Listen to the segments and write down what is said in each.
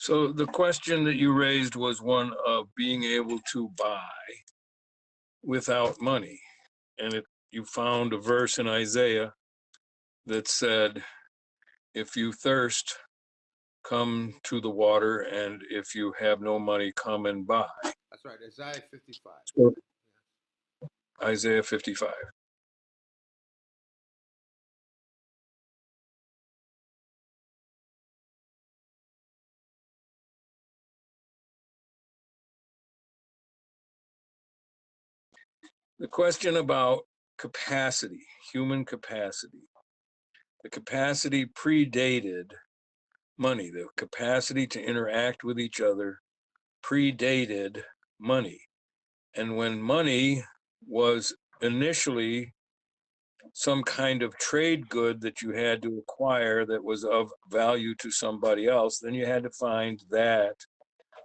So the question that you raised was one of being able to buy without money. And you found a verse in Isaiah that said, if you thirst, come to the water, and if you have no money, come and buy. That's right, Isaiah 55. So, Isaiah 55. The question about capacity, human capacity. The capacity predated money. The capacity to interact with each other predated money. And when money was initially some kind of trade good that you had to acquire that was of value to somebody else, then you had to find that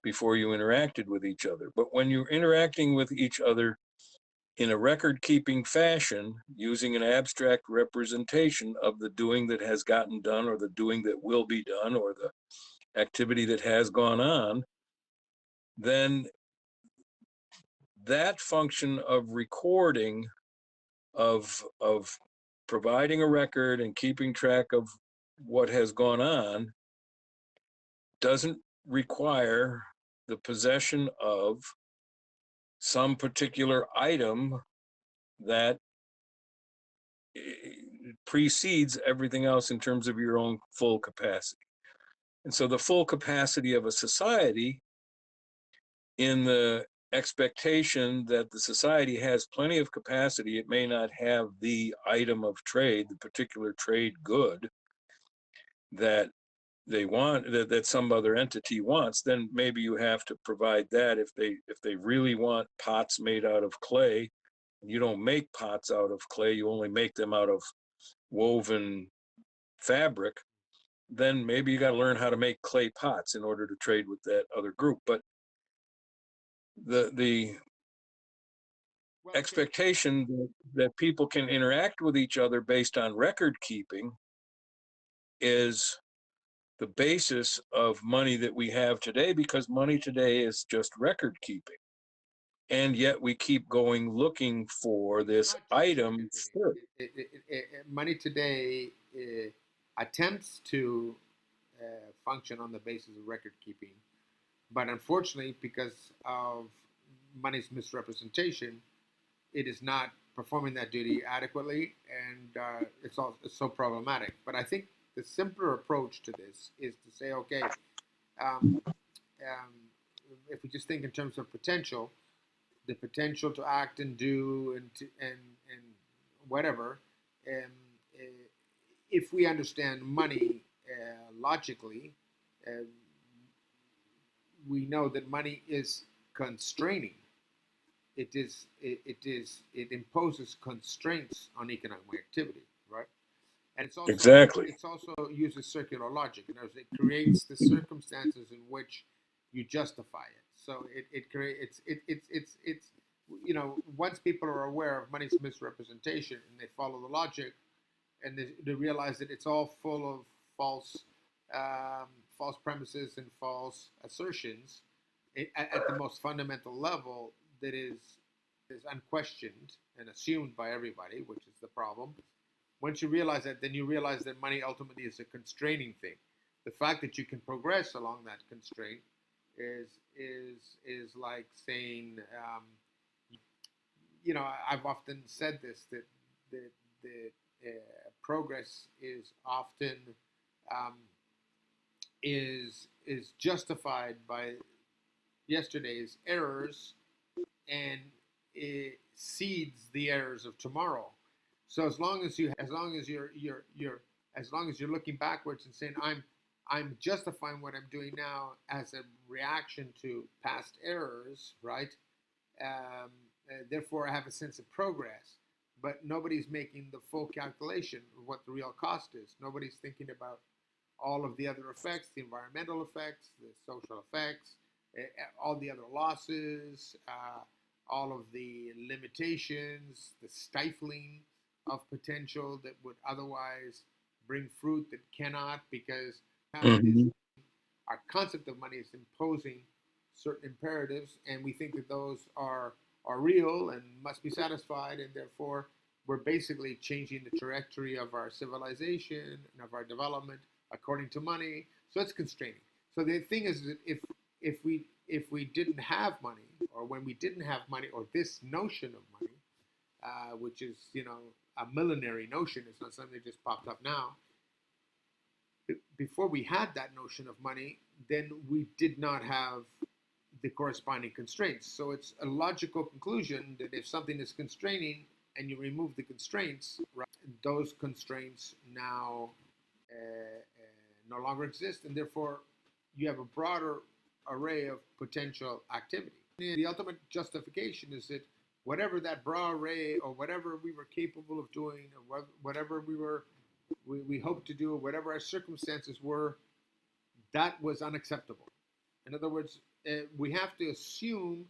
before you interacted with each other. But when you're interacting with each other in a record-keeping fashion, using an abstract representation of the doing that has gotten done or the doing that will be done or the activity that has gone on, then that function of recording, of providing a record and keeping track of what has gone on, doesn't require the possession of some particular item that precedes everything else in terms of your own full capacity. And so the full capacity of a society, in the expectation that the society has plenty of capacity, it may not have the item of trade, the particular trade good that they want, that some other entity wants, then maybe you have to provide that. If they really want pots made out of clay, you don't make pots out of clay, you only make them out of woven fabric, then maybe you got to learn how to make clay pots in order to trade with that other group. But the expectation that people can interact with each other based on record keeping is the basis of money that we have today, because money today is just record keeping. And yet we keep going looking for this item. Money today attempts to function on the basis of record keeping, but unfortunately, because of money's misrepresentation, it is not performing that duty adequately, and it's so problematic. But I think the simpler approach to this is to say, okay, um, if we just think in terms of potential, the potential to act and do and whatever, um, uh, if we understand money logically, uh, we know that money is constraining. It imposes constraints on economic activity, right? And Exactly. it's also uses circular logic. In other words, it creates the circumstances in which you justify it. So it creates it's once people are aware of money's misrepresentation and they follow the logic and they realize that it's all full of um, false premises and false assertions at the most fundamental level, that is unquestioned and assumed by everybody, which is the problem. Once you realize that, then you realize that money ultimately is a constraining thing. The fact that you can progress along that constraint is like saying, I've often said this, that the progress is often um, is justified by yesterday's errors, and it seeds the errors of tomorrow. So as long as you're looking backwards and saying I'm justifying what I'm doing now as a reaction to past errors, right? Therefore, I have a sense of progress. But nobody's making the full calculation of what the real cost is. Nobody's thinking about all of the other effects, the environmental effects, the social effects, all the other losses, all of the limitations, the stifling of potential that would otherwise bring fruit that cannot, because have this Mhm. our concept of money is imposing certain imperatives, and we think that those are real and must be satisfied, and therefore we're basically changing the trajectory of our civilization and of our development according to money. So it's constraining. So the thing is that if we didn't have money, or when we didn't have money, or this notion of money, which is a millenary notion, it's not something that just popped up now. Before we had that notion of money, then we did not have the corresponding constraints. So it's a logical conclusion that if something is constraining and you remove the constraints, right, those constraints now no longer exist, and therefore you have a broader array of potential activity. The ultimate justification is that whatever that broad array, or whatever we were capable of doing, or whatever we hoped to do, whatever our circumstances were, that was unacceptable. In other words, we have to assume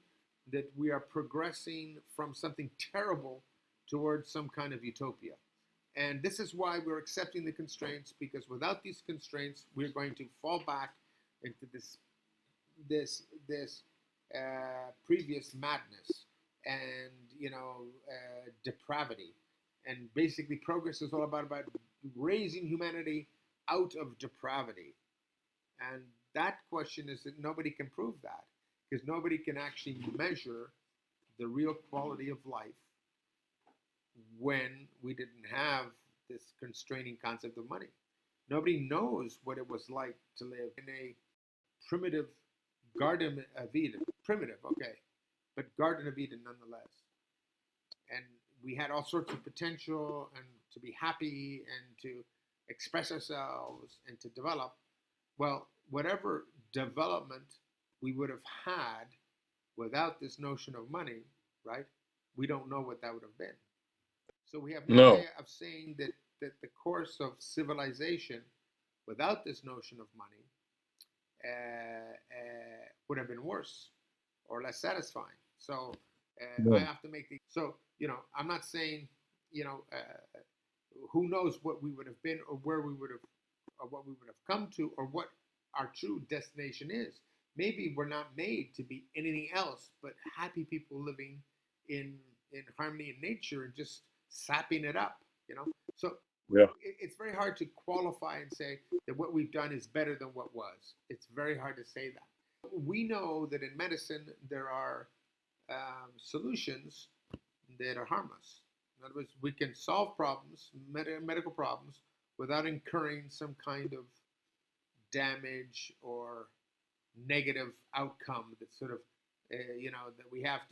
that we are progressing from something terrible towards some kind of utopia. And this is why we're accepting the constraints, because without these constraints, we're going to fall back into this previous madness and depravity. And basically, progress is all about raising humanity out of depravity. And that question is that nobody can prove that, because nobody can actually measure the real quality of life when we didn't have this constraining concept of money. Nobody knows what it was like to live in a primitive Garden of Eden. Primitive, okay, but Garden of Eden nonetheless. And we had all sorts of potential, and to be happy, and to express ourselves, and to develop. Well, whatever development we would have had without this notion of money, right? We don't know what that would have been. So we have no No. way of saying that the course of civilization without this notion of money would have been worse or less satisfying. So I have to make so I'm not saying who knows what we would have been, or where we would have, or what we would have come to, or what our true destination is. Maybe we're not made to be anything else but happy people living in harmony in nature and just sapping it up. So Yeah. it's very hard to qualify and say that what we've done is better than what was. It's very hard to say that. We know that in medicine there are solutions that are harmless. In other words, we can solve problems, medical problems, without incurring some kind of damage or negative outcome that sort of that we have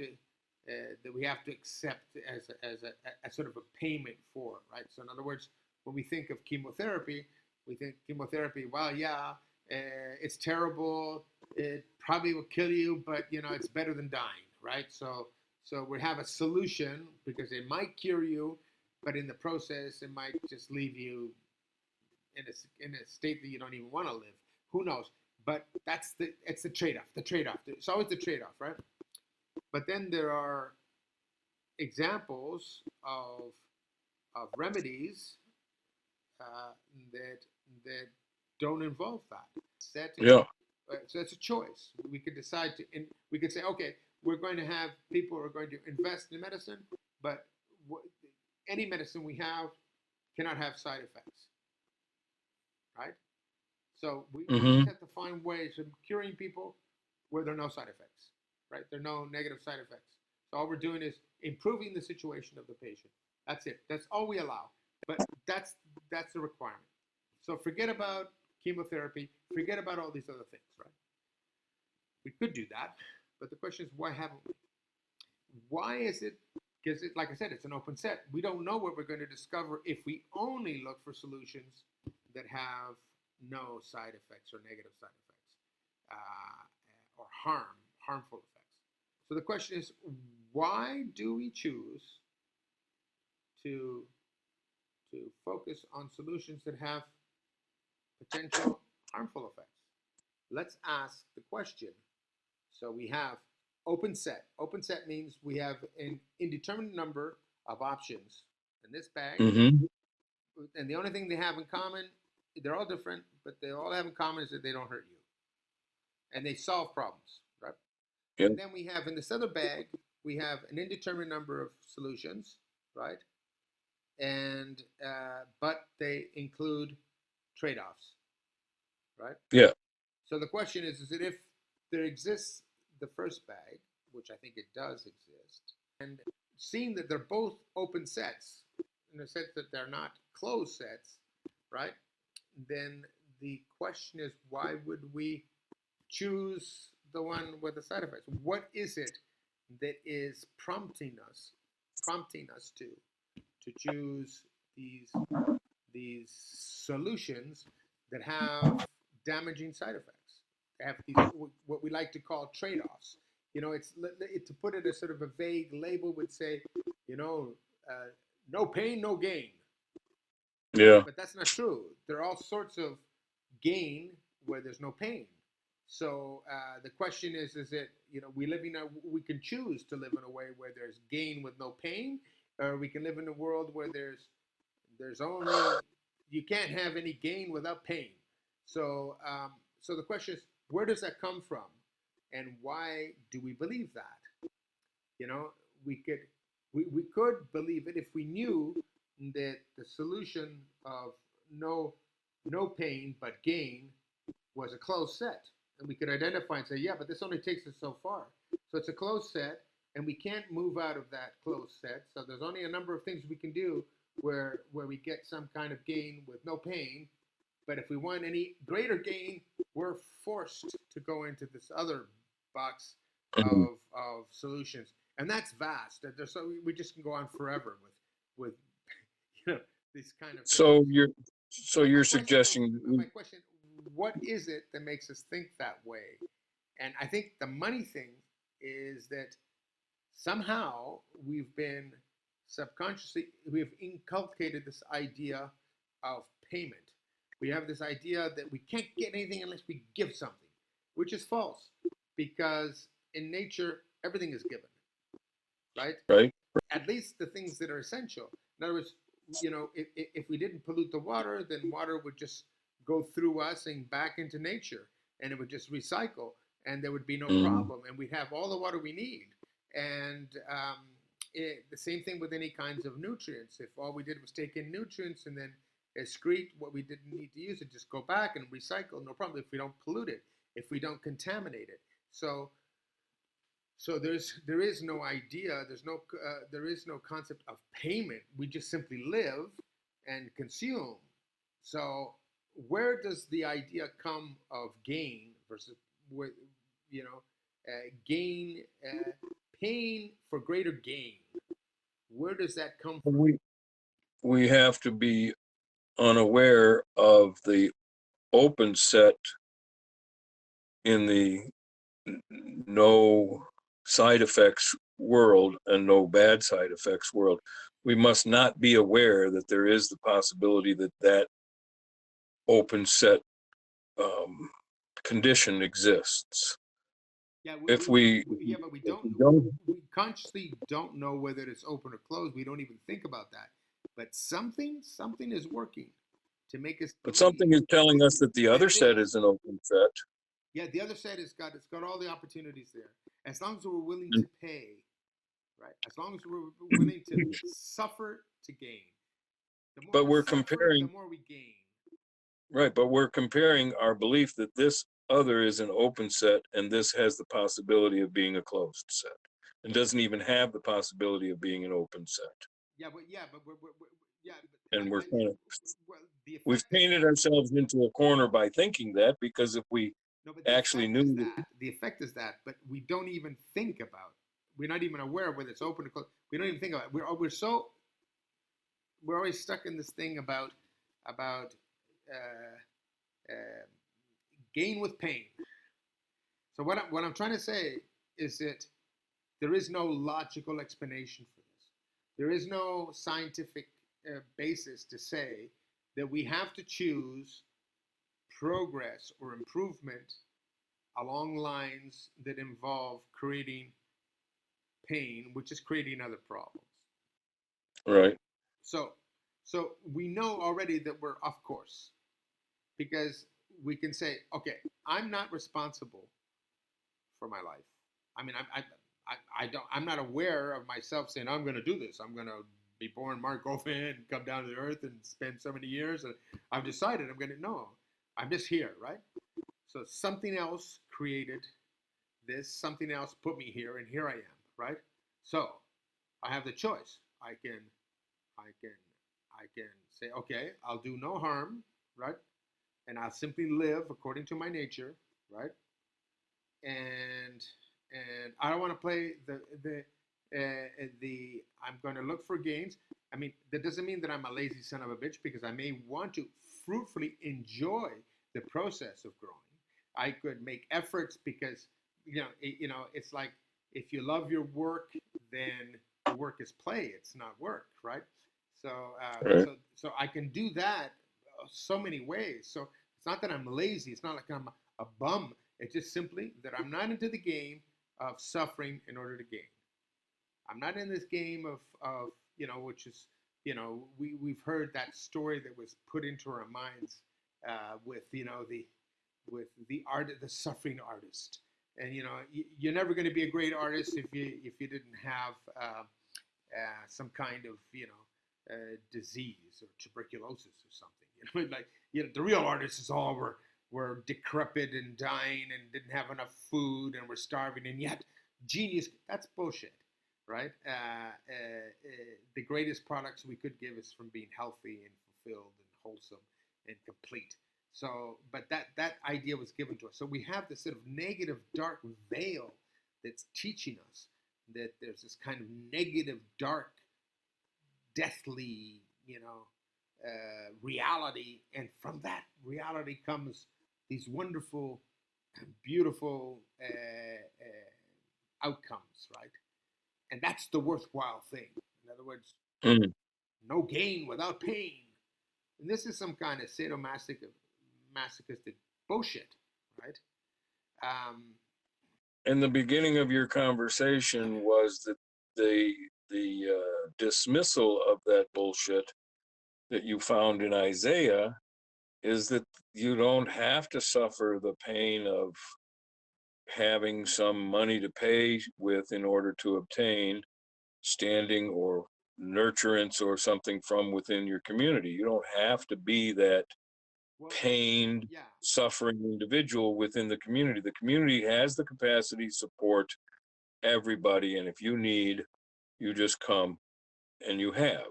to accept as a sort of a payment for, right? So in other words, when we think of chemotherapy, we think chemotherapy, well, yeah, it's terrible, it probably will kill you, but it's better than dying, right? So we have a solution because it might cure you, but in the process it might just leave you in a state that you don't even want to live. Who knows? But it's the trade-off. It's always the trade-off, right? But then there are examples of remedies that don't involve that. Yeah. So it's a choice. We could decide to, we could say, okay, we're going to have people who are going to invest in medicine, but any medicine we have cannot have side effects, right? So we just have to find ways of curing people where there are no side effects, right? There are no negative side effects. So all we're doing is improving the situation of the patient. That's it. That's all we allow. But that's the requirement. So forget about chemotherapy. Forget about all these other things, right? We could do that, but the question is, why haven't we? Why is it? Because, like I said, it's an open set. We don't know what we're going to discover if we only look for solutions that have no side effects or negative side effects or harmful effects. So the question is, why do we choose to focus on solutions that have potential harmful effects? Let's ask the question. So we have open set. Open set means we have an indeterminate number of options in this bag. And the only thing they have in common, they're all different, but they all have in common is that they don't hurt you. and they solve problems, right? Yeah. And then we have in this other bag, we have an indeterminate number of solutions, right? And but they include trade-offs, right? Yeah. So the question is that if there exists the first bag, which I think it does exist, and seeing that they're both open sets, in the sense that they're not closed sets, right? Then the question is, why would we choose the one with the side effects? What is it that is prompting us to choose these solutions that have damaging side effects? They have these what we like to call trade-offs. You know, it's to put it as sort of a vague label would say, you know, no pain, no gain. Yeah. But that's not true. There are all sorts of gain where there's no pain. So the question is it, you know, we can choose to live in a way where there's gain with no pain, or we can live in a world where there's only, you can't have any gain without pain. So so the question is, where does that come from, and why do we believe that? You know, we could believe it if we knew that the solution of no pain but gain was a closed set, and we could identify and say, yeah, but this only takes us so far. So it's a closed set, and we can't move out of that closed set. So there's only a number of things we can do where we get some kind of gain with no pain. But if we want any greater gain, we're forced to go into this other box Mhm. of solutions, and that's vast. There's so we just can go on forever with you know these kind of things. So you're so But you're suggesting my question, what is it that makes us think that way? And I think the money thing is that somehow we've inculcated this idea of payment. We have this idea that we can't get anything unless we give something, which is false, because in nature everything is given, right? right? At least the things that are essential. In other words, you know, if we didn't pollute the water, then water would just go through us and back into nature, and it would just recycle, and there would be no Mm. problem, and we'd have all the water we need. And the same thing with any kinds of nutrients. If all we did was take in nutrients and then excrete what we didn't need to use, it just go back and recycle, no problem. If we don't pollute it, if we don't contaminate it, so there is no idea. There is no concept of payment. We just simply live and consume. So where does the idea come of gain versus you know gain pain for greater gain? Where does that come from? We have to be unaware of the open set in the no side effects world and no bad side effects world. We must not be aware that there is the possibility that that open set condition exists. Yeah, If we, yeah, but we if don't. we don't, We consciously don't know whether it's open or closed. We don't even think about that. But something is working to make us but believe something is telling us that the that other it set is. is an open set. Yeah, the other side it's got all the opportunities there. As long as we're willing And, to pay, right? As long as we're willing to suffer to gain. The more but we we're suffer, the comparing, more we gain. right, but we're comparing our belief that this other is an open set and this has the possibility of being a closed set and doesn't even have the possibility of being an open set. Yeah, but yeah, And we're kind of, well, the we've effect is painted that. ourselves into a corner by thinking that, because if we No, but the actually effect is knew that. The effect is that, but we don't even think about. We're not even aware of whether it's open or closed. We don't even think about it. We're always stuck in this thing about uh, gain with pain. So what I'm trying to say is that there is no logical explanation for this. There is no scientific basis to say that we have to choose progress or improvement along lines that involve creating pain, which is creating other problems. right. So, so we know already that we're off course because we can say, okay, I'm not responsible for my life. I mean, I'm not aware of myself saying I'm going to do this. I'm going to be born Marc Gauvin and come down to the earth and spend so many years. And I've decided I'm going to no. I'm just here, right? So something else created this. Something else put me here, and here I am, right? So I have the choice. I can I can say, okay, I'll do no harm, right? And I'll simply live according to my nature, right? And I don't want to play the I'm going to look for gains. I mean, that doesn't mean that I'm a lazy son of a bitch, because I may want to fruitfully enjoy the process of growing. I could make efforts because it's like, if you love your work, then the work is play. It's not work, right? So Right. so I can do that so many ways. So it's not that I'm lazy. It's not like I'm a bum. It's just simply that I'm not into the game of suffering in order to gain. I'm not in this game of which is, we've heard that story that was put into our minds with the art, the suffering artist. And you're never going to be a great artist if you didn't have some kind of disease or tuberculosis or something. Like the real artists is all were decrepit and dying and didn't have enough food and were starving, and yet genius. That's bullshit, right? The greatest products we could give is from being healthy and fulfilled and wholesome and complete. So, but that idea was given to us. So we have this sort of negative, dark veil that's teaching us that there's this kind of negative, dark, deathly, reality, and from that reality comes these wonderful, beautiful outcomes, right? And that's the worthwhile thing. In other words, Mm. no gain without pain. And this is some kind of masochistic bullshit, right? Um, And the beginning of your conversation was that the dismissal of that bullshit that you found in Isaiah is that you don't have to suffer the pain of having some money to pay with in order to obtain standing or nurturance or something from within your community. You don't have to be that well, pained, yeah, suffering individual within the community. The community has the capacity to support everybody, and if you need, you just come and you have.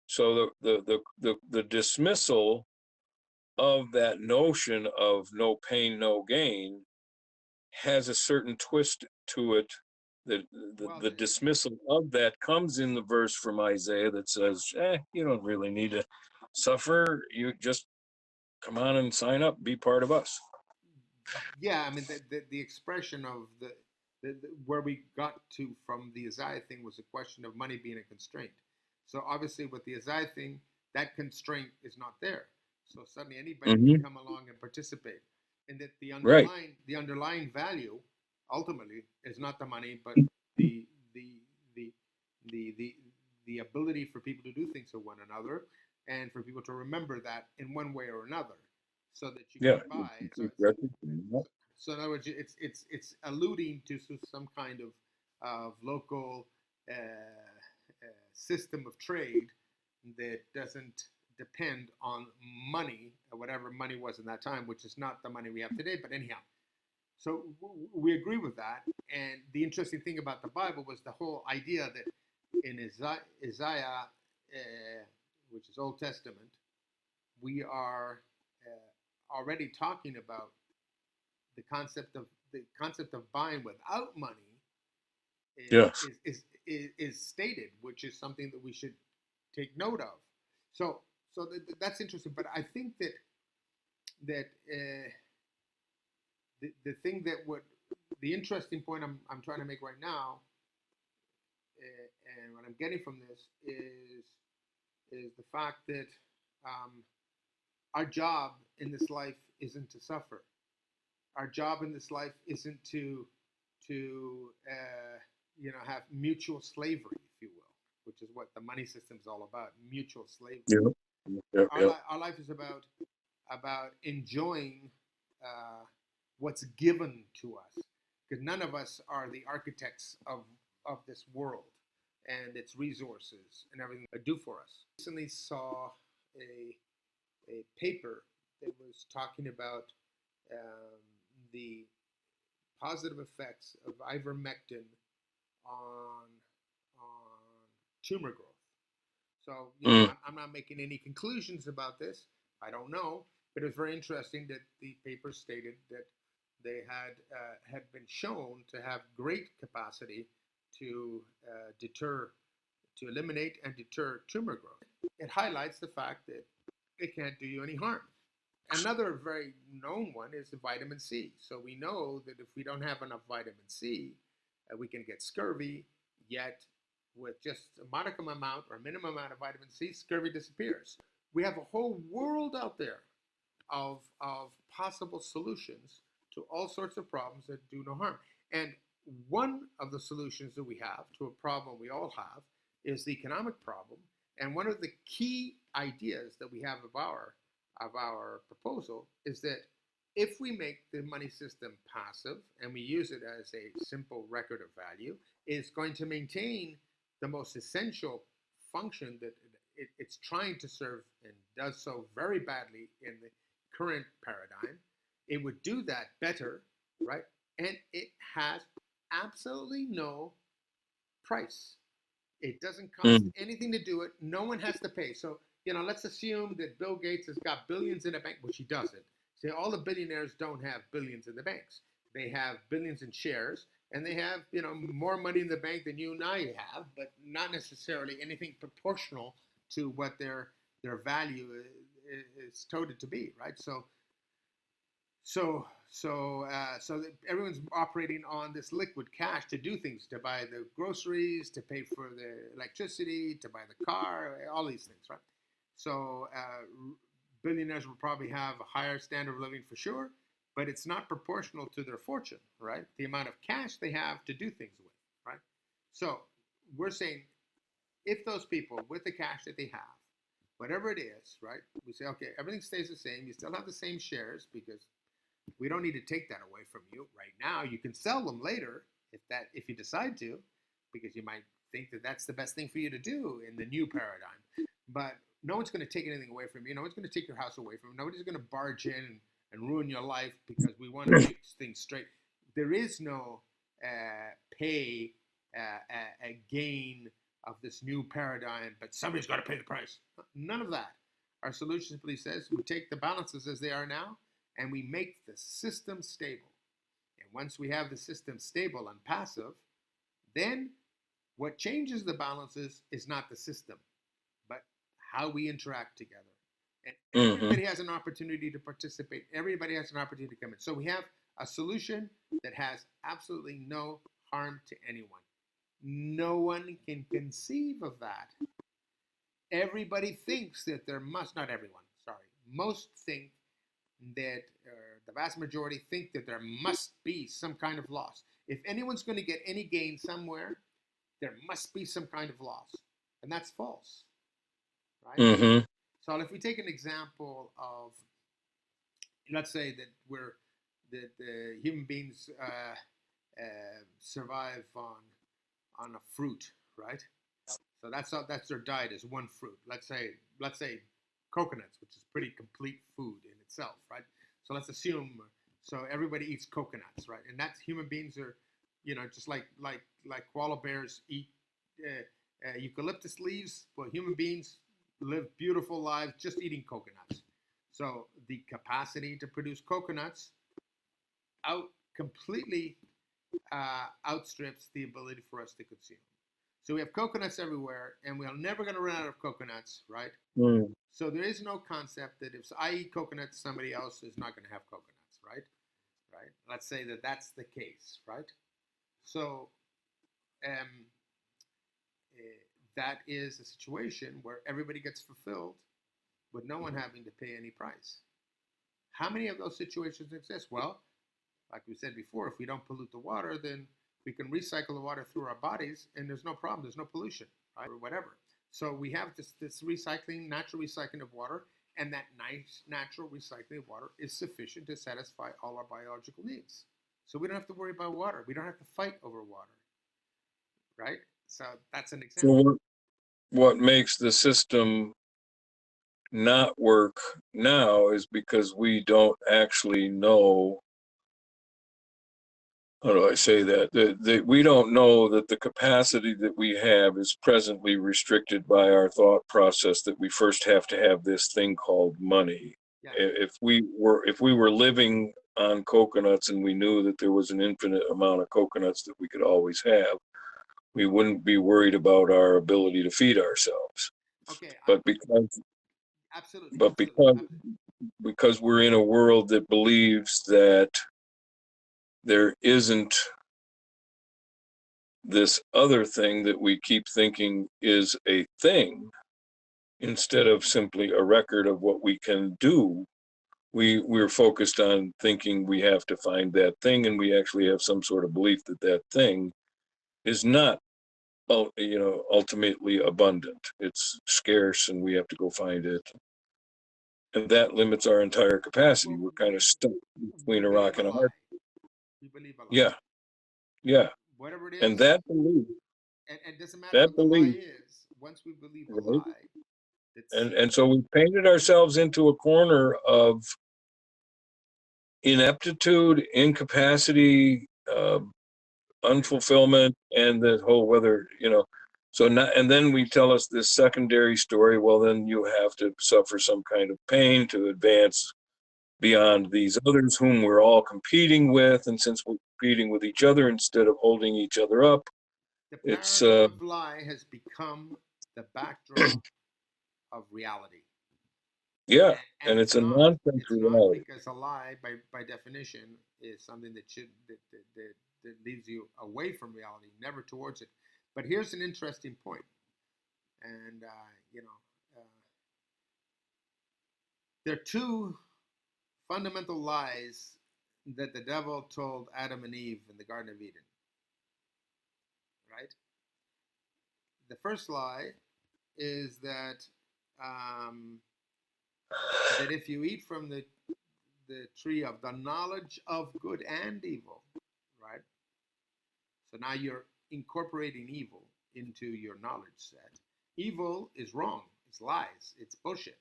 So the dismissal of that notion of no pain, no gain has a certain twist to it. well, The dismissal of that comes in the verse from Isaiah that says, you don't really need to suffer. You just come on and sign up, be part of us. yeah. I mean, the expression of where we got to from the Isaiah thing was a question of money being a constraint. So obviously, with the Isaiah thing, that constraint is not there. So suddenly, anybody can Mm-hmm. come along and participate, and that Right. the underlying value ultimately is not the money, but the the the the the the ability for people to do things for one another, and for people to remember that in one way or another, so that you Yeah. get by. So in other words, it's alluding to some kind of local system of trade that doesn't depend on money, or whatever money was in that time, which is not the money we have today. But anyhow, so we agree with that. And the interesting thing about the Bible was the whole idea that in Isaiah, which is Old Testament, we are already talking about the concept of buying without money Yes. is stated, which is something that we should take note of. So that's interesting. But I think that the thing that would the interesting point I'm trying to make right now, and what I'm getting from this is the fact that our job in this life isn't to suffer. Our job in this life isn't to have mutual slavery, if you will, which is what the money system is all about. Mutual slavery. Yep. Yep. Yep. Our life is about enjoying what's given to us. because none of us are the architects of this world and its resources and everything they do for us. I recently saw a paper that was talking about the positive effects of ivermectin on tumor growth. So, I'm not making any conclusions about this. I don't know, but it was very interesting that the paper stated that they had been shown to have great capacity to eliminate and deter tumor growth. It highlights the fact that it can't do you any harm. Another very known one is the vitamin C. So we know that if we don't have enough vitamin C, we can get scurvy, yet with just a modicum amount or minimum amount of vitamin C, scurvy disappears. We have a whole world out there of possible solutions to all sorts of problems that do no harm. And one of the solutions that we have to a problem we all have is the economic problem. And one of the key ideas that we have of our proposal is that if we make the money system passive and we use it as a simple record of value, it's going to maintain the most essential function that it's trying to serve and does so very badly in the current paradigm. It would do that better, right? And it has absolutely no price. It doesn't cost anything to do it. No one has to pay. So, let's assume that Bill Gates has got billions in the bank, which he doesn't. See, all the billionaires don't have billions in the banks. They have billions in shares, and they have, more money in the bank than you and I have, but not necessarily anything proportional to what their value is touted to be, right? So everyone's operating on this liquid cash to do things, to buy the groceries, to pay for the electricity, to buy the car, all these things, right? So billionaires will probably have a higher standard of living for sure, but it's not proportional to their fortune, right? The amount of cash they have to do things with, right? So we're saying if those people with the cash that they have, whatever it is, right? We say, okay, everything stays the same. You still have the same shares because we don't need to take that away from you right now. You can sell them later if you decide to, because you might think that that's the best thing for you to do in the new paradigm. But no one's going to take anything away from you. No one's going to take your house away from you. Nobody's going to barge in and ruin your life because we want to make things straight. There is no pay a gain of this new paradigm, but somebody's got to pay the price. None of that. Our solution simply says we take the balances as they are now and we make the system stable. And once we have the system stable and passive, then what changes the balances is not the system, but how we interact together. And everybody has an opportunity to participate. Everybody has an opportunity to come in. So we have a solution that has absolutely no harm to anyone. No one can conceive of that. Everybody thinks that there must, not everyone, sorry, most think that, the vast majority think that there must be some kind of loss. If anyone's going to get any gain somewhere, there must be some kind of loss. And that's false, right? So if we take an example of, let's say that human beings survive on a fruit, right? So that's their diet is one fruit. Let's say coconuts, which is pretty complete food in itself, right? So let's assume everybody eats coconuts, right? And that's human beings are, just like koala bears eat eucalyptus leaves. Well, human beings live beautiful lives just eating coconuts. So the capacity to produce coconuts completely outstrips the ability for us to consume. So we have coconuts everywhere, and we're never going to run out of coconuts, right? So there is no concept that if I eat coconuts, somebody else is not going to have coconuts, right? Right? Let's say that that's the case, right? So that is a situation where everybody gets fulfilled with no one having to pay any price. How many of those situations exist? Well, like we said before, if we don't pollute the water, then we can recycle the water through our bodies and there's no problem, there's no pollution, right? Or whatever. So we have this recycling, natural recycling of water, and that nice natural recycling of water is sufficient to satisfy all our biological needs. So we don't have to worry about water. We don't have to fight over water, right? So that's an So example. what makes the system not work now is because we don't actually know, how do I say that? We don't know that the capacity that we have is presently restricted by our thought process that we first have to have this thing called money. Yeah. If we were living on coconuts and we knew that there was an infinite amount of coconuts that we could always have, we wouldn't be worried about our ability to feed ourselves. Okay. But because Absolutely. but Absolutely. because we're in a world that believes that there isn't this other thing that we keep thinking is a thing instead of simply a record of what we can do, we're focused on thinking we have to find that thing, and we actually have some sort of belief that that thing is not, ultimately abundant. It's scarce and we have to go find it, and that limits our entire capacity. Well, We're kind of stuck we between a believe rock a and a hard. lie. We believe a lie. Yeah, yeah. Whatever it And is, and it doesn't matter that what the lie belief, is. Once we believe a right? lie, it's And so we painted ourselves into a corner of ineptitude, incapacity, unfulfillment, and the whole whether, so not, and then we tell us this secondary story. Well, then you have to suffer some kind of pain to advance beyond these others whom we're all competing with. And since we're competing with each other instead of holding each other up, the it's, paradigm of lie has become the backdrop of reality. yeah, And and it's a nonsense it's not reality. because a lie by definition is something that should that leads you away from reality, never towards it. But here's an interesting point, and there are two fundamental lies that the devil told Adam and Eve in the Garden of Eden, right? The first lie is um, that if you eat from the tree of the knowledge of good and evil, right? So now you're incorporating evil into your knowledge set. Evil is wrong. It's lies. It's bullshit.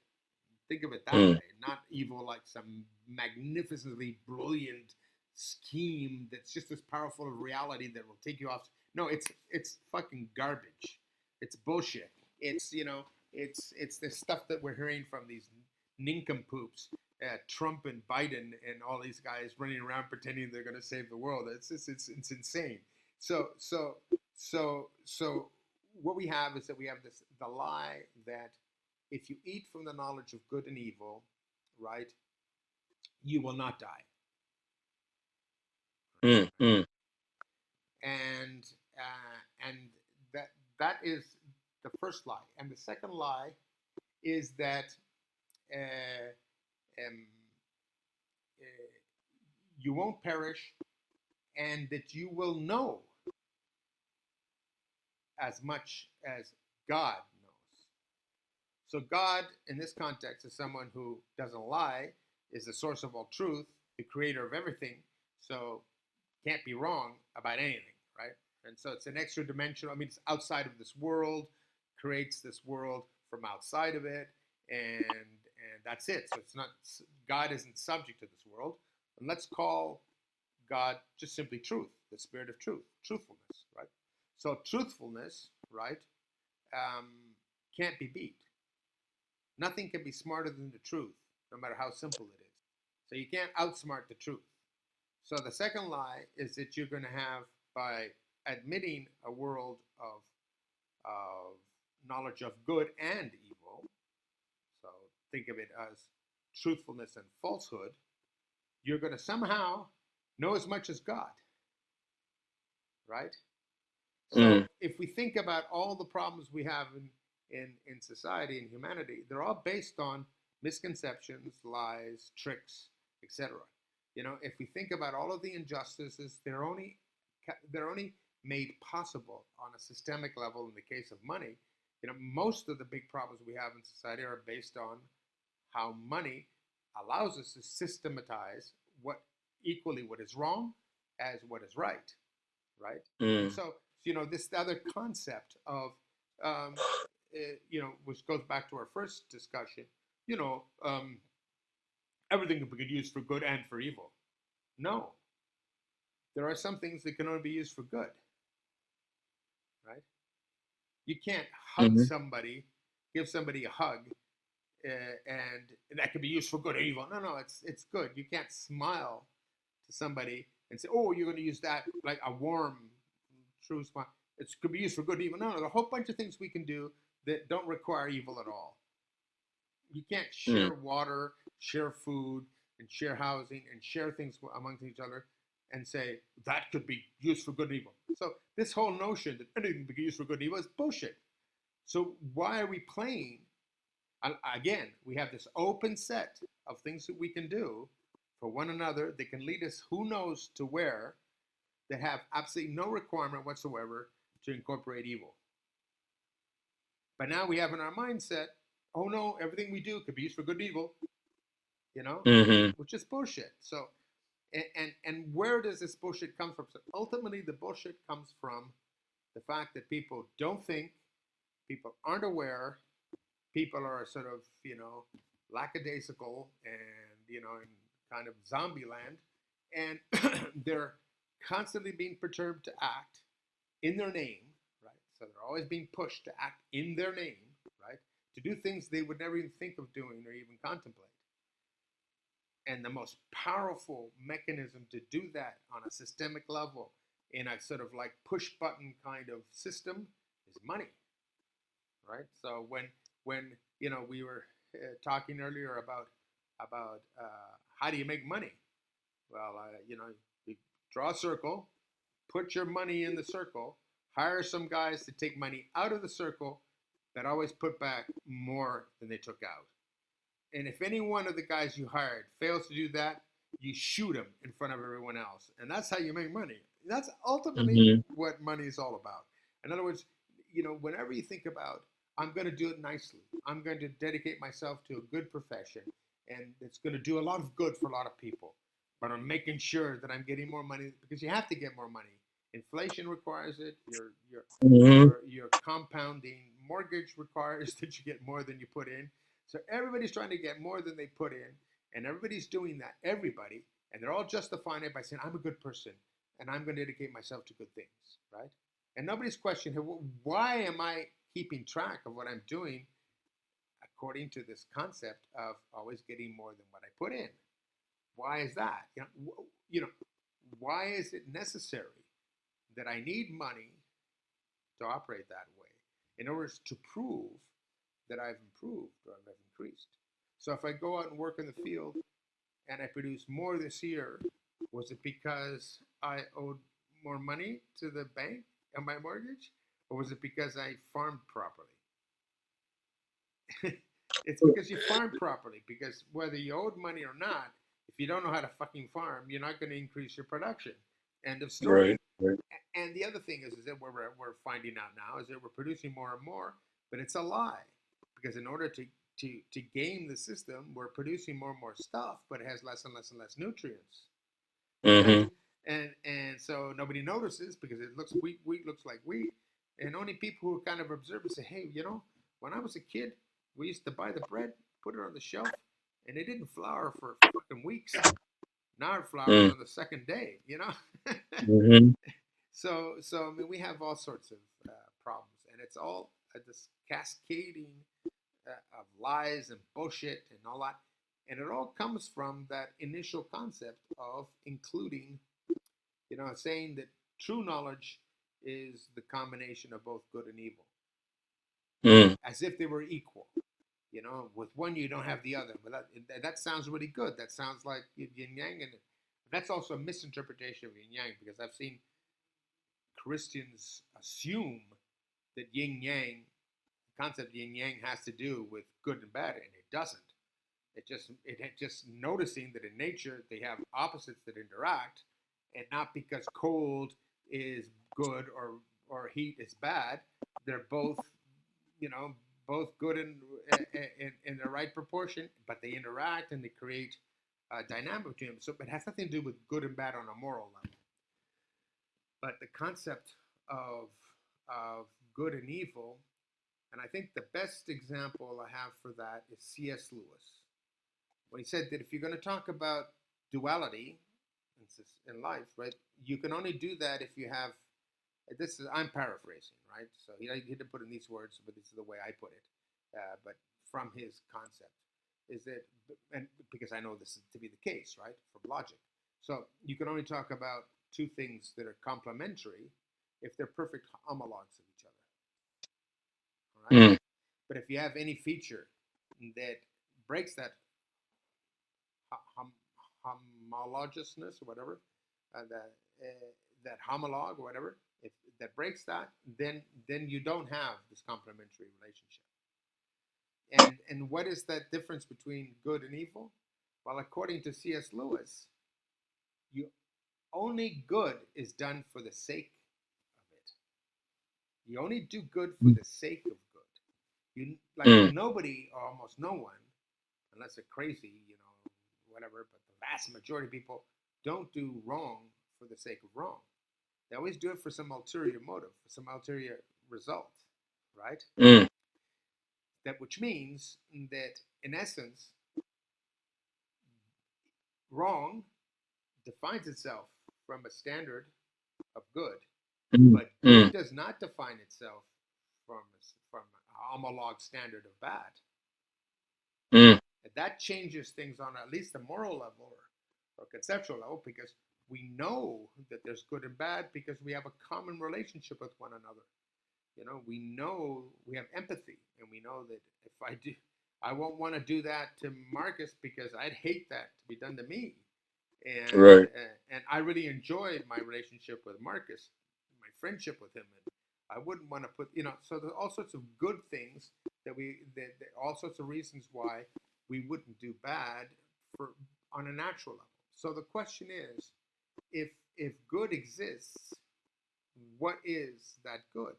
Think of it that Mm, way. Not evil like some magnificently brilliant scheme that's just as powerful as reality that will take you off. No, it's fucking garbage. It's bullshit. It's it's the stuff that we're hearing from these nincompoops, Trump and Biden and all these guys running around pretending they're going to save the world. It's insane. So so so what we have is that we have this the lie that if you eat from the knowledge of good and evil, right, you will not die. mm, mm, And that is the first lie. And the second lie is that uh, um, uh, you won't perish, and that you will know as much as God knows. So God, in this context, is someone who doesn't lie, is the source of all truth, the creator of everything. So can't be wrong about anything, right? And so it's an extra dimension. I mean, it's outside of this world, creates this world from outside of it, and that's it. So it's not God isn't subject to this world. And let's call God just simply truth, the spirit of truth, truthfulness, right? So truthfulness, right, um, can't be beat. Nothing can be smarter than the truth, no matter how simple it is. So you can't outsmart the truth. So the second lie is that you're going to have, by admitting a world of knowledge of good and evil, so think of it as truthfulness and falsehood, you're going to somehow know as much as God, right? So mm, if we think about all the problems we have in society and humanity, they're all based on misconceptions, lies, tricks, etc. If we think about all of the injustices, they're only made possible on a systemic level in the case of money. Most of the big problems we have in society are based on how money allows us to systematize what is wrong as what is right, right? And Mm. so, this other concept of, um, which goes back to our first discussion, you know, um, everything can be used for good and for evil. No, there are some things that can only be used for good, right? You can't hug Mm-hmm. somebody, give somebody a hug, and that can be used for good or evil. No, no, it's good. You can't smile to somebody and say, "Oh, you're going to use that like a warm, true smile." It could be used for good or evil. No, no, there's a whole bunch of things we can do that don't require evil at all. You can't Mm. share water, share food, and share housing, and share things amongst each other, and say that could be used for good and evil. So this whole notion that anything can be used for good and evil is bullshit. So why are we playing? Again, we have this open set of things that we can do for one another that can lead us who knows to where, that have absolutely no requirement whatsoever to incorporate evil. But now we have in our mindset, oh no, everything we do could be used for good and evil, you know, Mm-hmm. which is bullshit. So, and where does this bullshit come from? So ultimately, the bullshit comes from the fact that people don't think, people aren't aware, people are sort of, lackadaisical and, in kind of zombie land. And they're constantly being perturbed to act in their name, right? So they're always being pushed to act in their name, right? To do things they would never even think of doing or even contemplate. And the most powerful mechanism to do that on a systemic level in a sort of like push button kind of system is money, right? So when we were talking earlier about how do you make money? Well, you draw a circle, put your money in the circle, hire some guys to take money out of the circle that always put back more than they took out. And if any one of the guys you hired fails to do that, you shoot him in front of everyone else. And that's how you make money. That's ultimately Mm-hmm. what money is all about. In other words, whenever you think about, I'm going to do it nicely, I'm going to dedicate myself to a good profession, and it's going to do a lot of good for a lot of people, but I'm making sure that I'm getting more money because you have to get more money. Inflation requires it. Mm-hmm. Your compounding mortgage requires that you get more than you put in. So everybody's trying to get more than they put in, and everybody's doing that. Everybody, and they're all justifying it by saying, "I'm a good person, and I'm going to dedicate myself to good things," right? And nobody's questioning, why am I keeping track of what I'm doing according to this concept of always getting more than what I put in? Why is that? Why is it necessary that I need money to operate that way in order to prove that I've improved or I've increased? So if I go out and work in the field and I produce more this year, was it because I owed more money to the bank on my mortgage? Or was it because I farmed properly? It's because you farmed properly. Because whether you owed money or not, if you don't know how to fucking farm, you're not going to increase your production. End of story. Right. Right. And the other thing is that we're finding out now is that we're producing more and more, but it's a lie. Because in order to game the system, we're producing more and more stuff, but it has less and less and less nutrients, right? Mm-hmm. And so nobody notices because it looks wheat looks like wheat, and only people who kind of observe and say, hey, when I was a kid, we used to buy the bread, put it on the shelf, and it didn't flour for fucking weeks. Now it flours on the second day, Mm-hmm. So I mean, we have all sorts of problems, and it's all this cascading of lies and bullshit and all that, and it all comes from that initial concept of including, saying that true knowledge is the combination of both good and evil, Mm. as if they were equal. With one you don't have the other, but that sounds really good. That sounds like yin yang, and that's also a misinterpretation of yin yang because I've seen Christians assume that yin yang, the concept of yin yang, has to do with good and bad, and it doesn't. It just noticing that in nature they have opposites that interact, and not because cold is good or heat is bad. They're both, you know, both good and in the right proportion, but they interact and they create a dynamic between them. So it has nothing to do with good and bad on a moral level. But the concept of of good and evil, and I think the best example I have for that is C.S. Lewis, when he said that if you're going to talk about duality in life, right, you can only do that if you have, this is, I'm paraphrasing, right? So he didn't put in these words, but this is the way I put it. But from his concept, is that, and because I know this to be the case, right, from logic. So you can only talk about two things that are complementary if they're perfect homologs of each other, all right? Mm. But if you have any feature that breaks that homologousness or whatever, that homologue or whatever, if that breaks that, then you don't have this complementary relationship. And what is that difference between good and evil? Well, according to C.S. Lewis, you only good is done for the sake of it. You only do good for the sake of good. You like Mm. nobody or almost no one, unless they're crazy, whatever. But the vast majority of people don't do wrong for the sake of wrong. They always do it for some ulterior motive, for some ulterior result, right? Mm. That which means that in essence, wrong defines itself from a standard of good, Mm. but good Mm. does not define itself from a homolog standard of bad. Mm. And that changes things on at least a moral level or conceptual level, because we know that there's good and bad because we have a common relationship with one another. We know we have empathy, and we know that if I won't want to do that to Marcus because I'd hate that to be done to me. And Right. and I really enjoyed my relationship with Marcus, my friendship with him, and I wouldn't want to put, so there's all sorts of good things that all sorts of reasons why we wouldn't do bad for on a natural level. So the question is, if good exists, what is that good?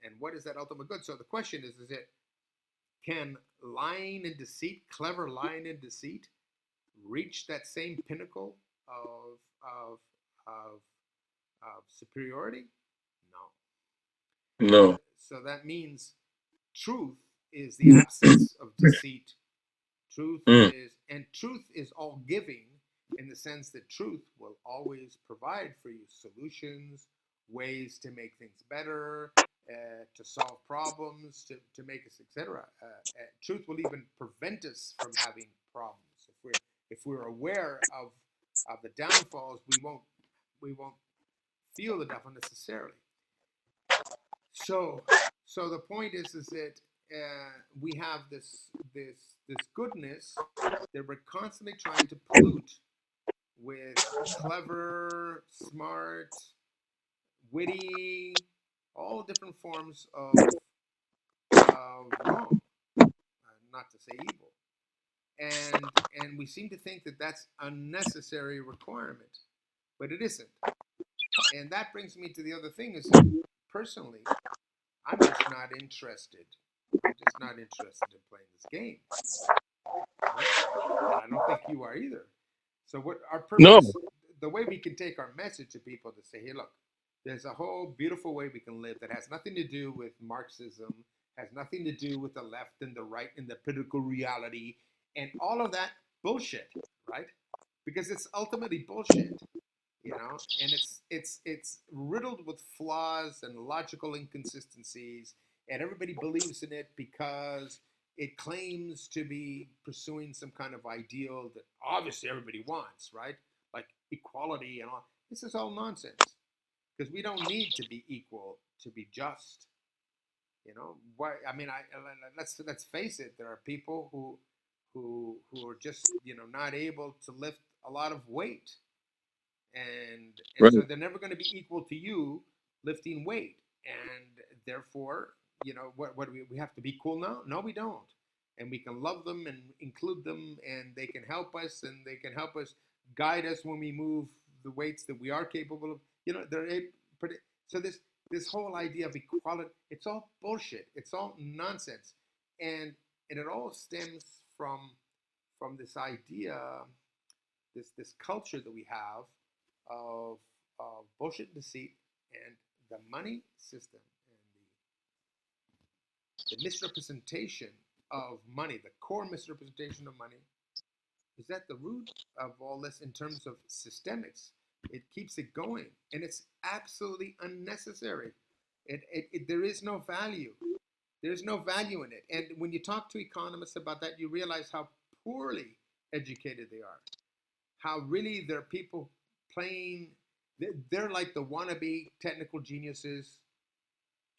And what is that ultimate good? So the question is it, can lying and deceit, clever lying and deceit, reach that same pinnacle of of of, of superiority? No. So, No. so that means truth is the absence of deceit. Mm. Truth is all giving, in the sense that truth will always provide for you solutions, ways to make things better, to solve problems, to make us, etc. Truth will even prevent us from having problems. If we're aware of the downfalls, we won't feel the downfall necessarily. So so the point is that we have this goodness that we're constantly trying to pollute with clever, smart, witty, all different forms of wrong, not to say evil. And we seem to think that that's a necessary requirement, but it isn't. And that brings me to the other thing, is that personally, I'm just not interested. I'm just not interested in playing this game, right? And I don't think you are either. So what our No. purpose, the way we can take our message to people to say, hey, look, there's a whole beautiful way we can live that has nothing to do with Marxism, has nothing to do with the left and the right and the political reality and all of that bullshit, right? Because it's ultimately bullshit, and it's riddled with flaws and logical inconsistencies, and everybody believes in it because it claims to be pursuing some kind of ideal that obviously everybody wants, right? Like equality and all. This is all nonsense, because we don't need to be equal to be just. Why? I mean, let's face it. There are people who are just not able to lift a lot of weight, and so Right. they're never going to be equal to you lifting weight, and therefore, what do we have to be cool now? No, we don't. And we can love them and include them, and they can help us, and they can help us guide us when we move the weights that we are capable of. So this whole idea of equality, it's all bullshit. It's all nonsense, and it all stems from this idea, this culture that we have of of bullshit and deceit, and the money system and the misrepresentation of money, the core misrepresentation of money, is at the root of all this in terms of systemics. It keeps it going, and it's absolutely unnecessary. There is no value. There's no value in it. And when you talk to economists about that, you realize how poorly educated they are. How really they're people playing, they're like the wannabe technical geniuses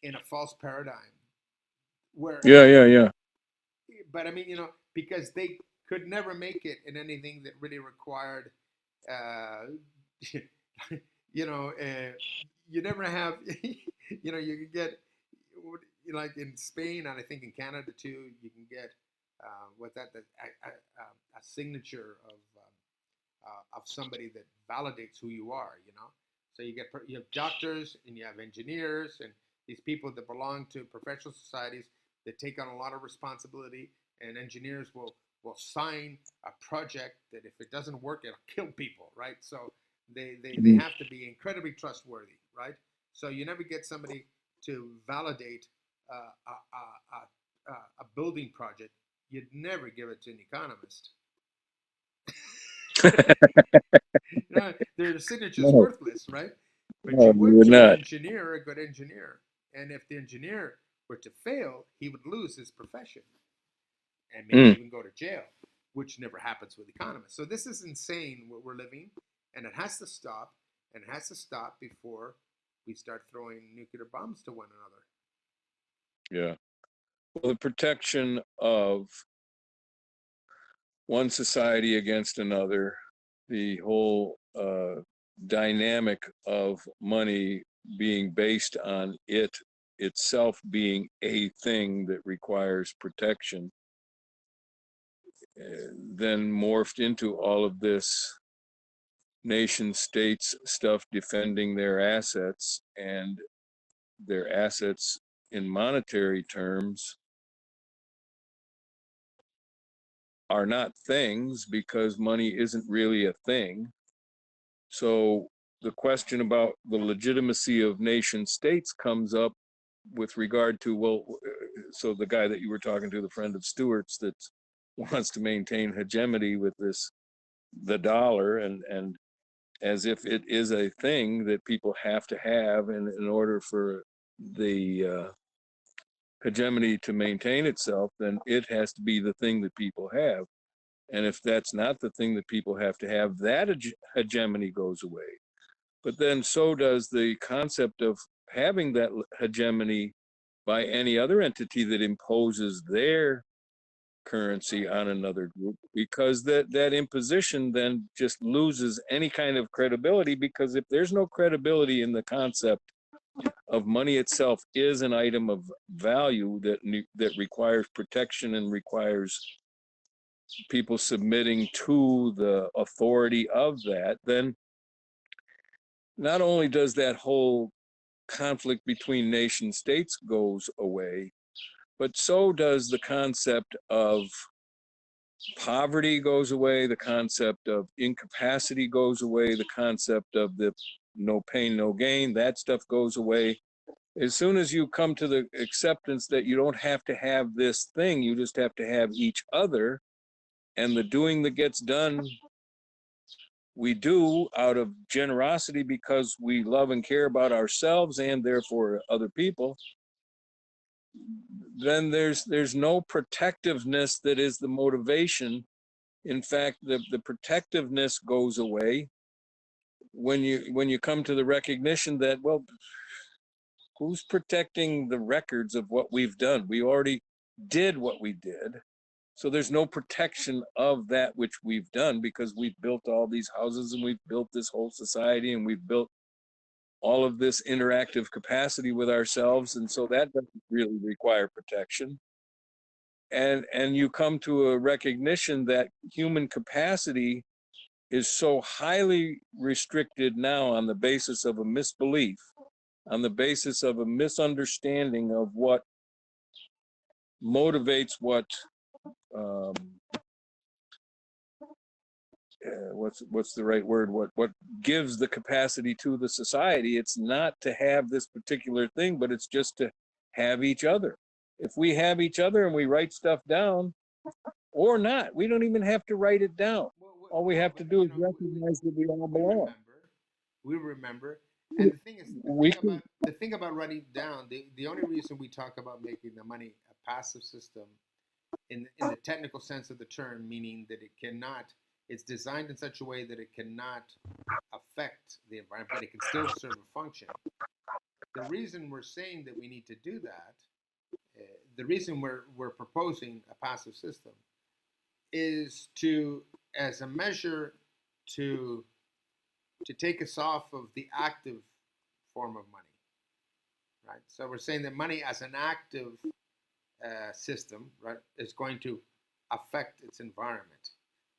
in a false paradigm. Where, Yeah. but I mean, because they could never make it in anything that really required, you know, you never have, you can get, like in Spain and I think in Canada too, you can get a signature of somebody that validates who you are. So you have doctors and you have engineers and these people that belong to professional societies that take on a lot of responsibility, and engineers will sign a project that if it doesn't work, it'll kill people, right? So they have to be incredibly trustworthy, right? So you never get somebody to validate a building project. You'd never give it to an economist. Their signature's No, worthless, right? But no, you you would would to an not. engineer, a good engineer. And if the engineer were to fail, he would lose his profession and maybe Mm. even go to jail, which never happens with economists. So this is insane what we're living, and it has to stop, and it has to stop before we start throwing nuclear bombs to one another. Yeah. Well, the protection of one society against another, the whole dynamic of money being based on it itself being a thing that requires protection, then morphed into all of this nation states stuff defending their assets, and their assets in monetary terms are not things because money isn't really a thing. So the question about the legitimacy of nation states comes up with regard to, well, so the guy that you were talking to, the friend of Stewart's that wants to maintain hegemony with the dollar, and as if it is a thing that people have to have in order for the hegemony to maintain itself, then it has to be the thing that people have. And if that's not the thing that people have to have, that hegemony goes away. But then so does the concept of having that hegemony by any other entity that imposes their currency on another group, because that imposition then just loses any kind of credibility, because if there's no credibility in the concept of money itself is an item of value that requires protection and requires people submitting to the authority of that, then not only does that whole conflict between nation states goes away, but so does the concept of poverty goes away, the concept of incapacity goes away, the concept of the no pain, no gain, that stuff goes away. As soon as you come to the acceptance that you don't have to have this thing, you just have to have each other, and the doing that gets done, we do out of generosity because we love and care about ourselves and therefore other people, then there's no protectiveness that is the motivation. In fact, the protectiveness goes away when you come to the recognition that, well, who's protecting the records of what we've done? We already did what we did. So there's no protection of that which we've done, because we've built all these houses and we've built this whole society and we've built all of this interactive capacity with ourselves. And so that doesn't really require protection. And you come to a recognition that human capacity is so highly restricted now on the basis of a misbelief, on the basis of a misunderstanding of what motivates what what's the right word? What gives the capacity to the society? It's not to have this particular thing, but it's just to have each other. If we have each other and we write stuff down, or not, we don't even have to write it down. All we have to do is recognize that we all belong. We remember. And the thing is, We can, the thing about writing down, the only reason we talk about making the money a passive system in the technical sense of the term, meaning that it cannot, it's designed in such a way that it cannot affect the environment, but it can still serve a function. The reason we're saying that we need to do that, the reason we're proposing a passive system is to, as a measure to take us off of the active form of money, right? So we're saying that money as an active system, right, is going to affect its environment.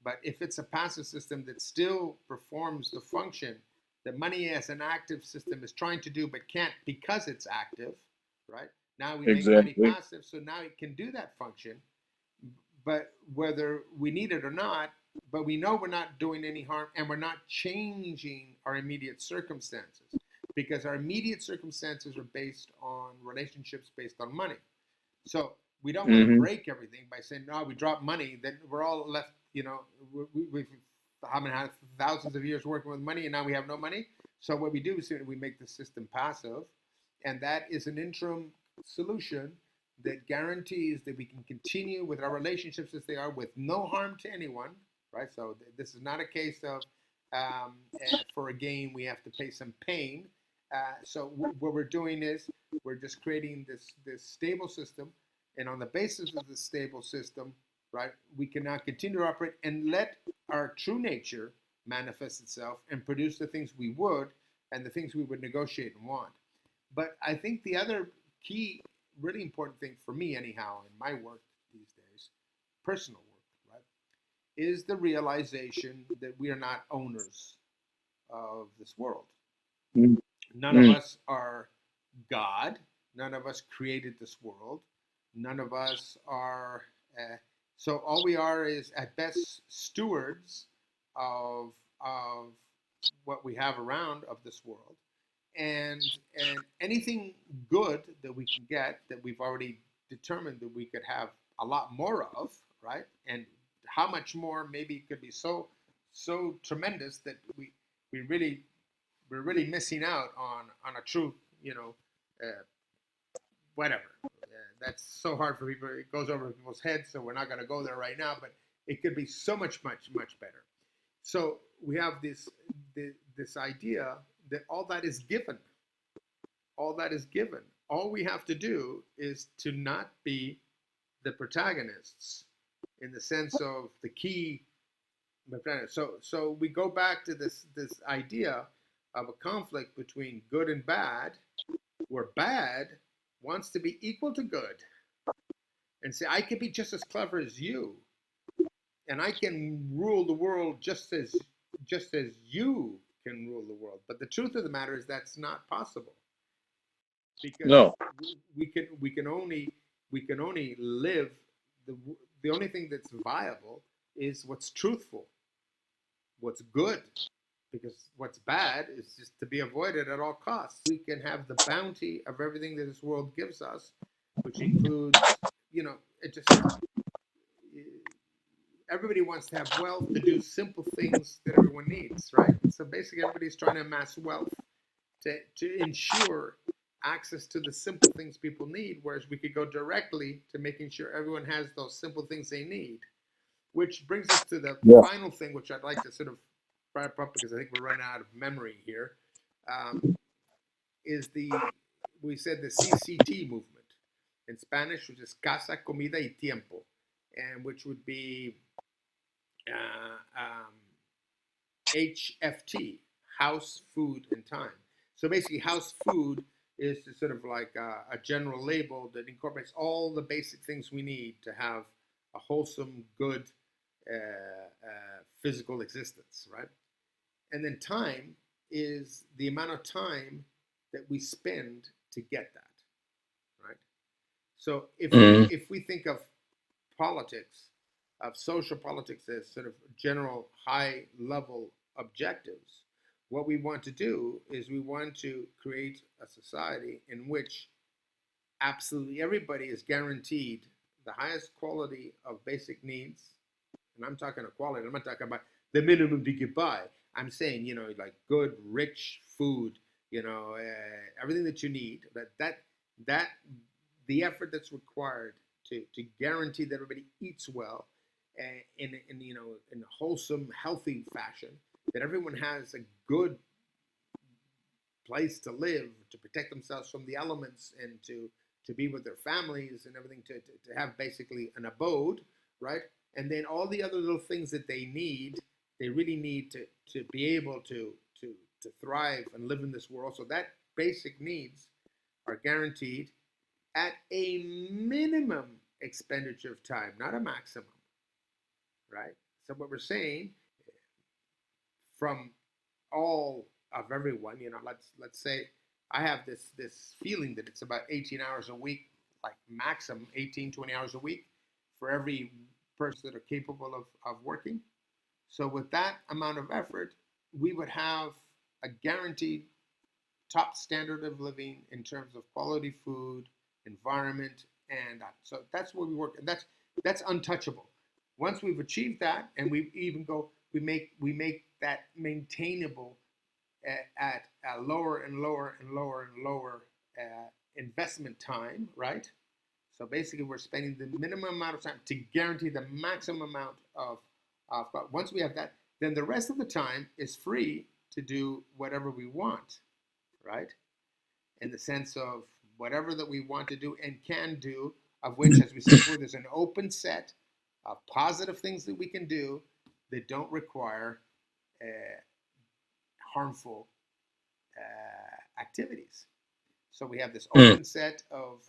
But if it's a passive system that still performs the function that money as an active system is trying to do but can't because it's active, right? Now we make money exactly. passive, so now it can do that function, but whether we need it or not, but we know we're not doing any harm and we're not changing our immediate circumstances because our immediate circumstances are based on relationships based on money. So we don't want to Hmm. break everything by saying, no, we drop money, then we're all left, we've haven't had thousands of years working with money and now we have no money. So what we do is we make the system passive, and that is an interim solution that guarantees that we can continue with our relationships as they are with no harm to anyone, right? So this is not a case of for a gain we have to pay some pain. So what we're doing is we're just creating this stable system, and on the basis of this stable system, right, we can now continue to operate and let our true nature manifest itself and produce the things we would and the things we would negotiate and want. But I think the other key, really important thing for me, anyhow, in my work these days, personal work, right, is the realization that we are not owners of this world. None of Mm-hmm. us are God. None of us created this world. None of us are. So all we are is at best stewards of what we have around of this world, and anything good that we can get that we've already determined that we could have a lot more of, right? And how much more maybe could be so tremendous that we really we're really missing out on a true, uh, whatever. That's so hard for people. It goes over people's heads, so we're not going to go there right now. But it could be so much better. So we have this idea that all that is given. All that is given. All we have to do is to not be the protagonists in the sense of the key. So we go back to this idea of a conflict between good and bad, where bad wants to be equal to good and say, I can be just as clever as you, and I can rule the world just as you can rule the world. But the truth of the matter is that's not possible because No. we can only live the only thing that's viable is what's truthful, what's good, because what's bad is just to be avoided at all costs. We can have the bounty of everything that this world gives us, which includes, it just, everybody wants to have wealth to do simple things that everyone needs, right? So basically, everybody's trying to amass wealth to ensure access to the simple things people need, whereas we could go directly to making sure everyone has those simple things they need. Which brings us to the Yeah. final thing, which I'd like to sort of wrap up because I think we're running out of memory here. Um, is we said the CCT movement in Spanish, which is Casa, Comida y Tiempo, and which would be HFT, House, Food, and Time. So basically, house food is sort of like a general label that incorporates all the basic things we need to have a wholesome, good physical existence, right? And then time is the amount of time that we spend to get that, right? So if we Mm-hmm. if we think of politics of social politics as sort of general high level objectives, what we want to do is we want to create a society in which absolutely everybody is guaranteed the highest quality of basic needs. And I'm talking equality. I'm not talking about the minimum you could buy. I'm saying, like good, rich food, everything that you need. That the effort that's required to guarantee that everybody eats well, in a wholesome, healthy fashion, that everyone has a good place to live, to protect themselves from the elements, and to be with their families and everything, to have basically an abode, right? And then all the other little things that they need, they really need to be able to thrive and live in this world. So that basic needs are guaranteed at a minimum expenditure of time, not a maximum, right? So what we're saying, from all of everyone, let's say I have this feeling that it's about 18 hours a week, like maximum 18, 20 hours a week for every person that are capable of working. So with that amount of effort, we would have a guaranteed top standard of living in terms of quality food, environment, and so that's where we work, and that's untouchable. Once we've achieved that, and we make that maintainable at a lower and lower and lower and lower investment time, right? So basically, we're spending the minimum amount of time to guarantee the maximum amount of. Once we have that, then the rest of the time is free to do whatever we want, right? In the sense of whatever that we want to do and can do, of which, as we said before, there's an open set of positive things that we can do that don't require harmful activities. So we have this open set of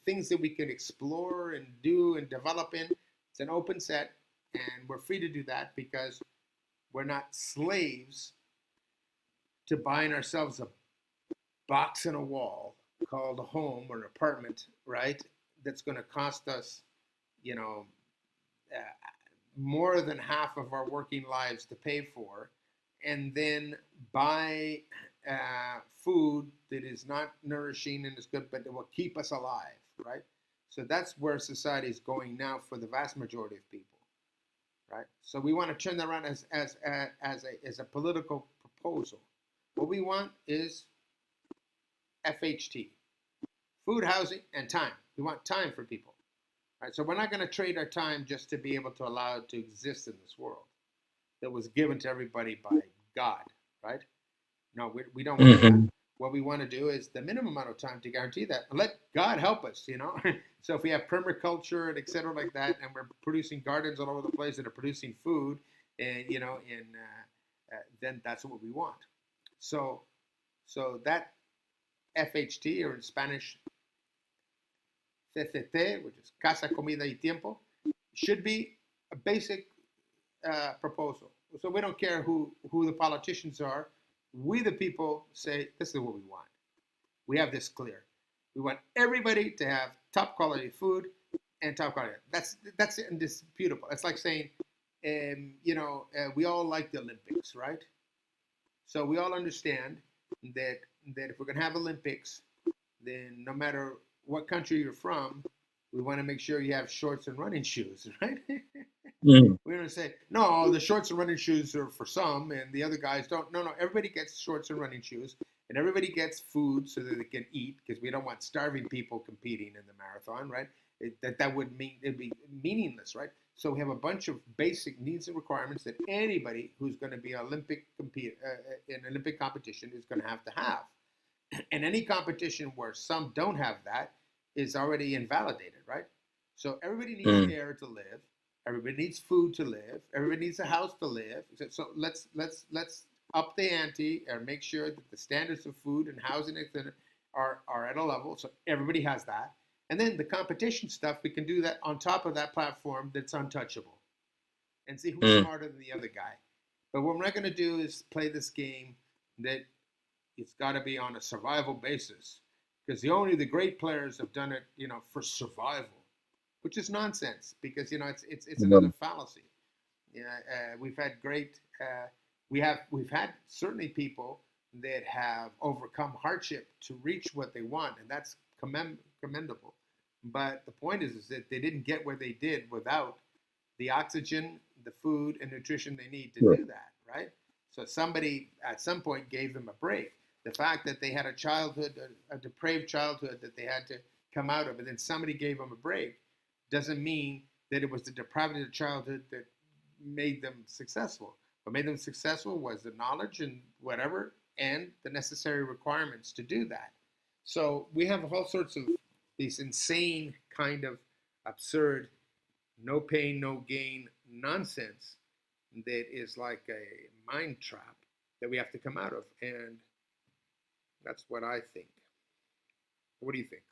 things that we can explore and do and develop in. It's an open set, and we're free to do that because we're not slaves to buying ourselves a box in a wall called a home or an apartment, right? That's going to cost us, you know, uh, more than half of our working lives to pay for, and then buy food that is not nourishing and is good, but that will keep us alive, right? So that's where society is going now for the vast majority of people, right? So we want to turn that around as a political proposal. What we want is FHT, food, housing, and time. We want time for people. Right? So we're not going to trade our time just to be able to allow it to exist in this world that was given to everybody by God, right? No, we don't want that. What we want to do is the minimum amount of time to guarantee that. And let God help us, So if we have permaculture and et cetera like that, and we're producing gardens all over the place that are producing food, and then that's what we want. So that FHT, or in Spanish, CCT, which is Casa, Comida y Tiempo, should be a basic proposal. So we don't care who the politicians are. We, the people, say this is what we want. We have this clear. We want everybody to have top quality food and top quality. That's indisputable. It's like saying, we all like the Olympics, right? So we all understand that if we're going to have Olympics, then no matter what country you're from, we want to make sure you have shorts and running shoes, right? We're going to say, no, the shorts and running shoes are for some, and the other guys don't. No, everybody gets shorts and running shoes, and everybody gets food so that they can eat, because we don't want starving people competing in the marathon, right? That would mean it'd be meaningless, right? So we have a bunch of basic needs and requirements that anybody who's going to be in Olympic competition is going to have. And any competition where some don't have that is already invalidated, right? So everybody needs air to live. Everybody needs food to live. Everybody needs a house to live. So let's up the ante and make sure that the standards of food and housing, etc., are at a level so everybody has that. And then the competition stuff, we can do that on top of that platform that's untouchable, and see who's smarter than the other guy. But what we're not going to do is play this game that it's got to be on a survival basis, because only the great players have done it, for survival. which is nonsense because it's another Um, fallacy. We've had great we've had certainly people that have overcome hardship to reach what they want, and that's commendable. But the point is that they didn't get where they did without the oxygen, the food, and nutrition they need to sure. do that, right? So somebody at some point gave them a break. The fact that they had a childhood, a depraved childhood that they had to come out of, and then somebody gave them a break, doesn't mean that it was the depravity of childhood that made them successful. What made them successful was the knowledge and whatever, and the necessary requirements to do that. So we have all sorts of these insane kind of absurd, no pain, no gain nonsense that is like a mind trap that we have to come out of. And that's what I think. What do you think?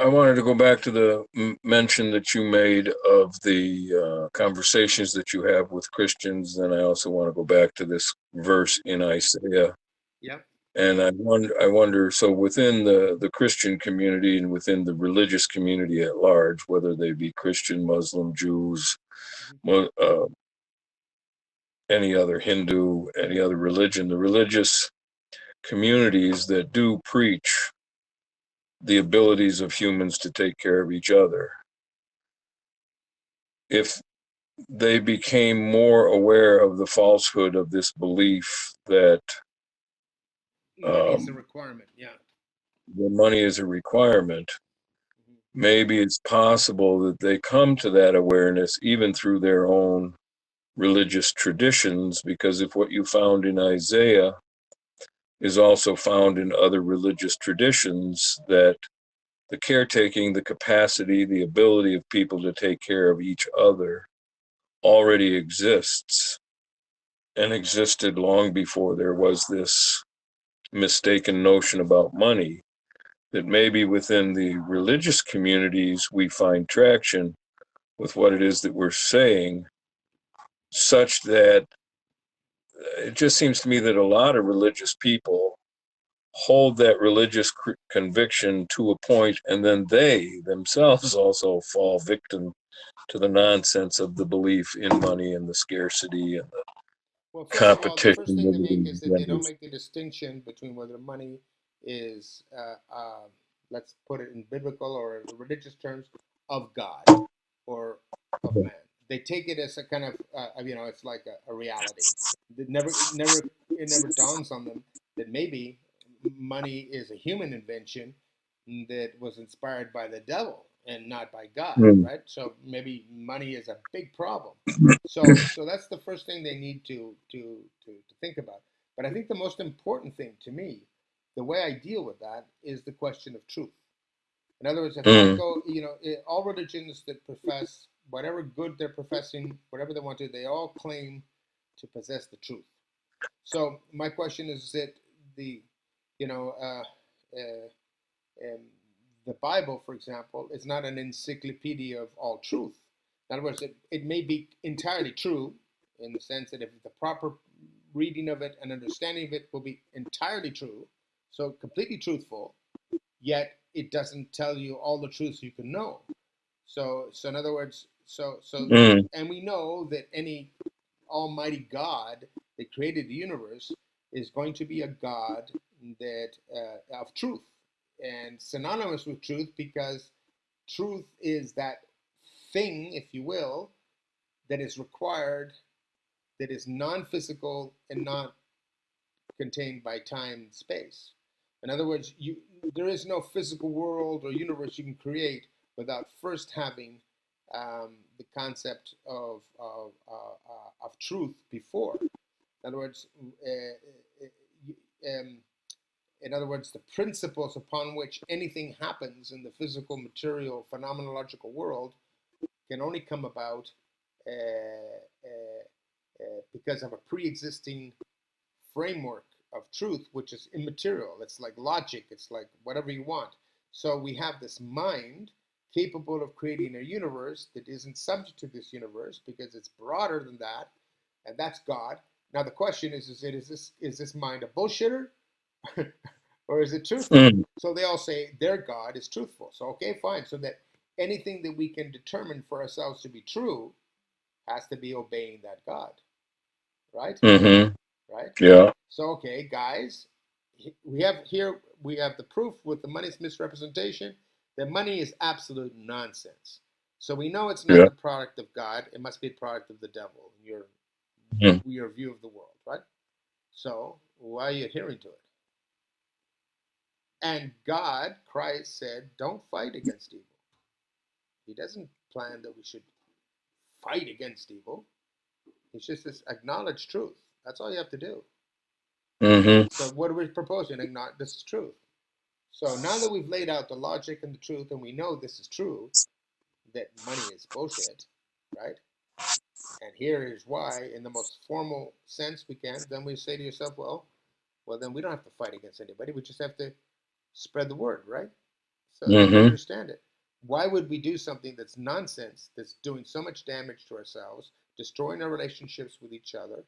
I wanted to go back to the mention that you made of the conversations that you have with Christians. And I also want to go back to this verse in Isaiah. Yep. And I wonder, so within the Christian community and within the religious community at large, whether they be Christian, Muslim, Jews, uh, any other Hindu, any other religion, the religious communities that do preach the abilities of humans to take care of each other, if they became more aware of the falsehood of this belief that Money is a um, requirement. Yeah. the money is a requirement, Mhm. maybe it's possible that they come to that awareness even through their own religious traditions, because if what you found in Isaiah is also found in other religious traditions, that the caretaking, the capacity, the ability of people to take care of each other already exists and existed long before there was this mistaken notion about money, that maybe within the religious communities we find traction with what it is that we're saying, such that it just seems to me that a lot of religious people hold that religious conviction to a point, and then they themselves also fall victim to the nonsense of the belief in money and the scarcity and the Well, first of all, the competition first thing they that make is that they don't engenders. make the distinction between whether money is, let's put it in biblical or religious terms, of God or of man. They take it as a kind of, it's like a reality. It never dawns on them that maybe money is a human invention that was inspired by the devil and not by God, Mm. right? So maybe money is a big problem. So that's the first thing they need to think about. But I think the most important thing to me, the way I deal with that, is the question of truth. In other words, if I Mm. go, all religions that profess whatever good they're professing, whatever they want to, they all claim to possess the truth. So my question is that the, you know, um, the Bible, for example, is not an encyclopedia of all truth. In other words, it may be entirely true in the sense that if the proper reading of it and understanding of it will be entirely true, so completely truthful, yet it doesn't tell you all the truths you can know. So in other words, Mm. and we know that any Almighty God that created the universe is going to be a God that of truth and synonymous with truth because truth is that thing, if you will, that is required, that is non-physical and not contained by time and space. In other words, there is no physical world or universe you can create without first having the concept of truth before. In other words, in other words, the principles upon which anything happens in the physical, material, phenomenological world can only come about because of a pre-existing framework of truth, which is immaterial. It's like logic. It's like whatever you want. So we have this mind capable of creating a universe that isn't subject to this universe because it's broader than that, and that's God. Now the question is this mind a bullshitter or is it truthful? Mm. So they all say their God is truthful. So okay, fine. So that anything that we can determine for ourselves to be true has to be obeying that God, right? Mm-hmm. Right? Yeah. So, okay, guys, we have the proof with the money's misrepresentation that money is absolute nonsense. So we know it's not Yeah. the product of God; it must be a product of the devil. Mm. Your view of the world, right? So why are you adhering to it? And God, Christ said, "Don't fight against evil." He doesn't plan that we should fight against evil. It's just this acknowledge truth. That's all you have to do. Mm-hmm. So what are we proposing? Acknowledge this is truth. So now that we've laid out the logic and the truth, and we know this is true, that money is bullshit, right? And here is why, in the most formal sense we can, then we say to yourself, well, then we don't have to fight against anybody. We just have to spread the word, right? So that they Mm-hmm. understand it. Why would we do something that's nonsense, that's doing so much damage to ourselves, destroying our relationships with each other,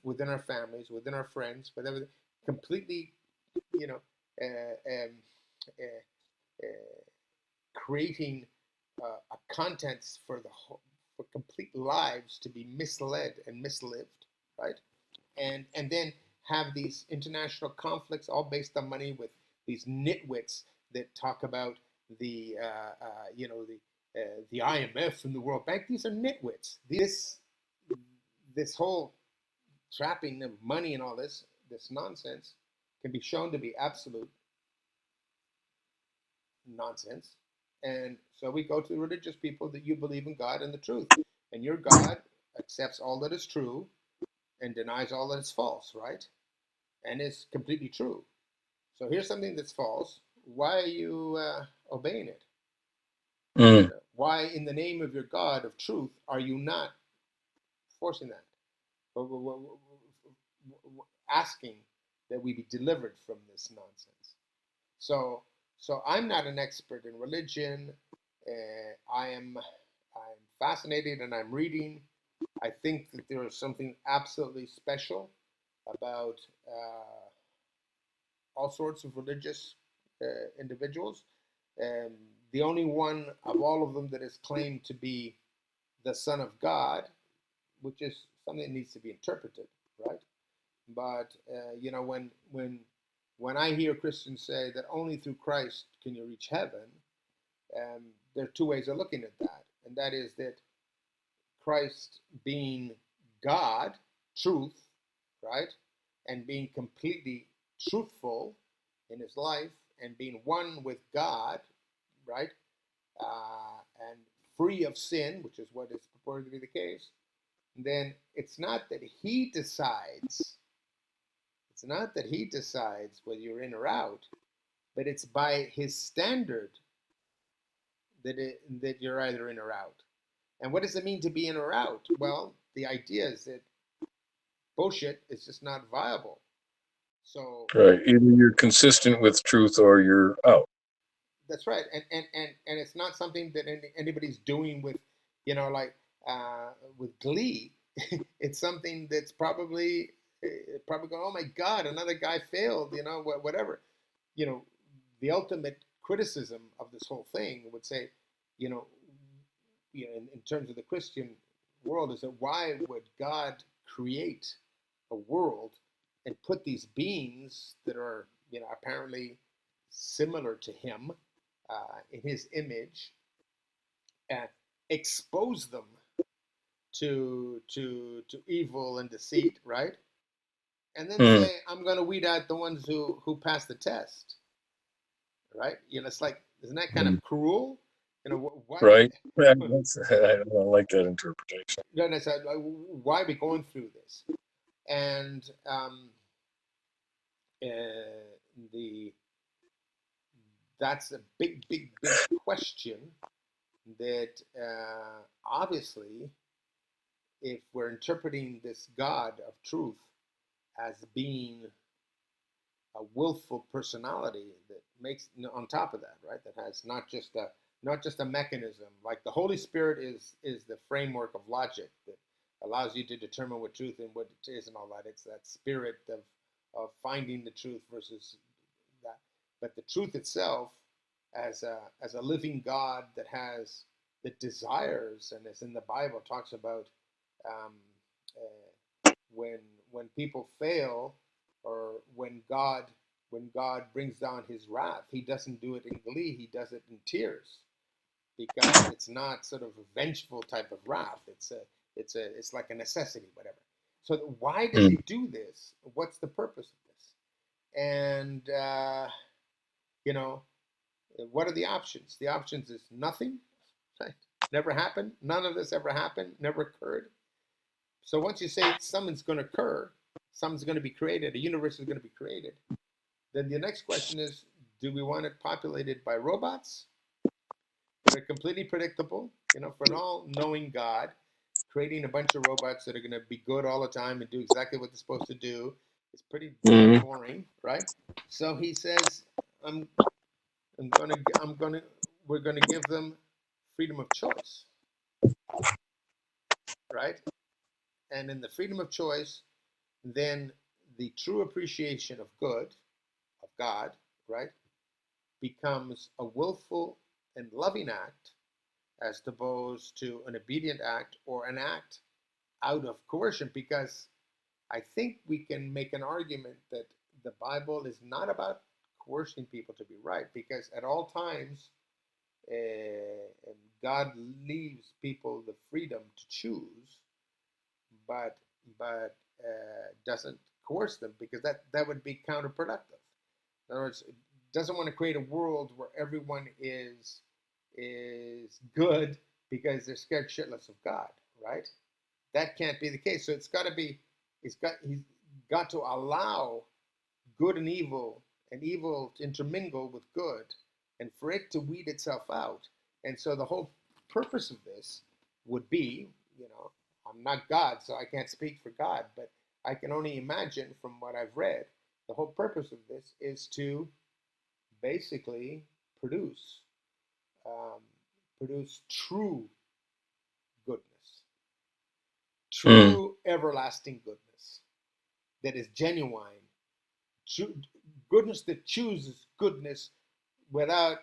within our families, within our friends, whatever, completely, you know, uh, um, uh, creating a contents for for complete lives to be misled and mislived, right? And then have these international conflicts all based on money with these nitwits that talk about the the IMF and the World Bank. These are nitwits. This whole trapping of money and all this nonsense can be shown to be absolute nonsense. And so we go to the religious people that you believe in God and the truth. And your God accepts all that is true and denies all that is false, right? And is completely true. So here's something that's false. Why are you obeying it? Mm. Why, in the name of your God of truth, are you not forcing that? Asking that we be delivered from this nonsense. So, so I'm not an expert in religion. I'm fascinated and I'm reading. I think that there is something absolutely special about all sorts of religious individuals. Um, the only one of all of them that is claimed to be the Son of God, which is something that needs to be interpreted, right? But when I hear Christians say that only through Christ can you reach heaven, there are two ways of looking at that, and that is that Christ being God, truth, right, and being completely truthful in his life and being one with God, right, and free of sin, which is what is purported to be the case, then it's not that he decides. It's not that he decides whether you're in or out, but it's by his standard that you're either in or out. And what does it mean to be in or out? Well, the idea is that bullshit is just not viable. So Right. Either you're consistent with truth or you're out. that's right, and it's not something that anybody's doing with, like with glee. It's something that's probably going, oh my God, another guy failed, whatever. You know, the ultimate criticism of this whole thing would say, you know, in terms of the Christian world, is that why would God create a world and put these beings that are, apparently similar to him, in his image, and expose them to evil and deceit, right? And then Mm. say, I'm going to weed out the ones who pass the test, right? It's like, isn't that kind Mm. of cruel? Why? Right. Yeah, I don't like that interpretation. And I said, why are we going through this? And the that's a big question that obviously, if we're interpreting this God of truth as being a willful personality that makes, on top of that, right, that has not just a mechanism, like the Holy Spirit is the framework of logic that allows you to determine what truth and what it is and all that. It's that spirit of finding the truth versus that. But the truth itself as a living God that desires, and as in the Bible talks about, um, when people fail, or when God brings down His wrath, He doesn't do it in glee. He does it in tears, because it's not sort of a vengeful type of wrath. It's like a necessity, whatever. So why does He do this? What's the purpose of this? And you know, what are the options? The options is nothing, right? Never happened. None of this ever happened. Never occurred. So once you say something's going to occur, something's going to be created, a universe is going to be created, then the next question is, do we want it populated by robots that are completely predictable, for an all-knowing God, creating a bunch of robots that are going to be good all the time and do exactly what they're supposed to do? It's pretty damn boring, right? So He says, we're gonna give them freedom of choice, right? And in the freedom of choice, then the true appreciation of good, of God, right, becomes a willful and loving act, as opposed to an obedient act or an act out of coercion. Because I think we can make an argument that the Bible is not about coercing people to be right, because at all times, God leaves people the freedom to choose, but doesn't coerce them, because that would be counterproductive. In other words, it doesn't want to create a world where everyone is good because they're scared shitless of God, right? That can't be the case. So he's got to allow good and evil to intermingle with good, and for it to weed itself out. And so the whole purpose of this would be, I'm not God, so I can't speak for God, but I can only imagine from what I've read, the whole purpose of this is to basically produce um, true goodness, true everlasting goodness that is genuine, true goodness that chooses goodness without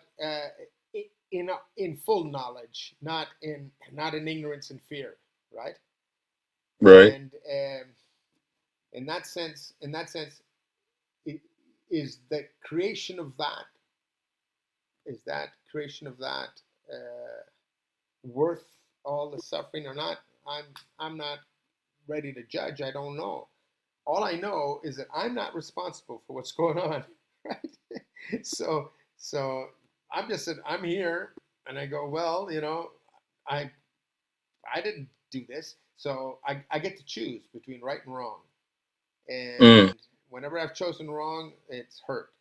in full knowledge, not in ignorance and fear, right? Right. And in that sense, it is the creation of that. Is that creation of that worth all the suffering or not? I'm not ready to judge. I don't know. All I know is that I'm not responsible for what's going on, right? so so I'm here, and I go, well, I I didn't do this, so I get to choose between right and wrong. Mm. And whenever I've chosen wrong, it's hurt.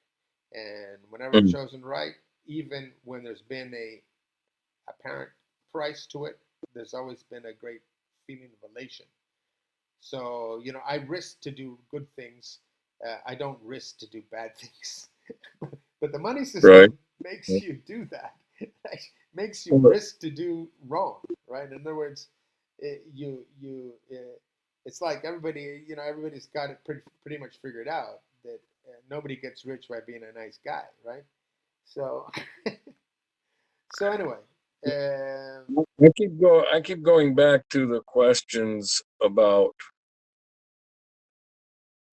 And whenever I've Mm. chosen right, even when there's been a apparent price to it, there's always been a great feeling of elation. So, I risk to do good things. I don't risk to do bad things. But the money Right. system makes you do that. Right? Makes you Well, risk to do wrong, right? In other words, it's like everybody's got it pretty much figured out that nobody gets rich by being a nice guy, right? So, so anyway, I keep going back to the questions about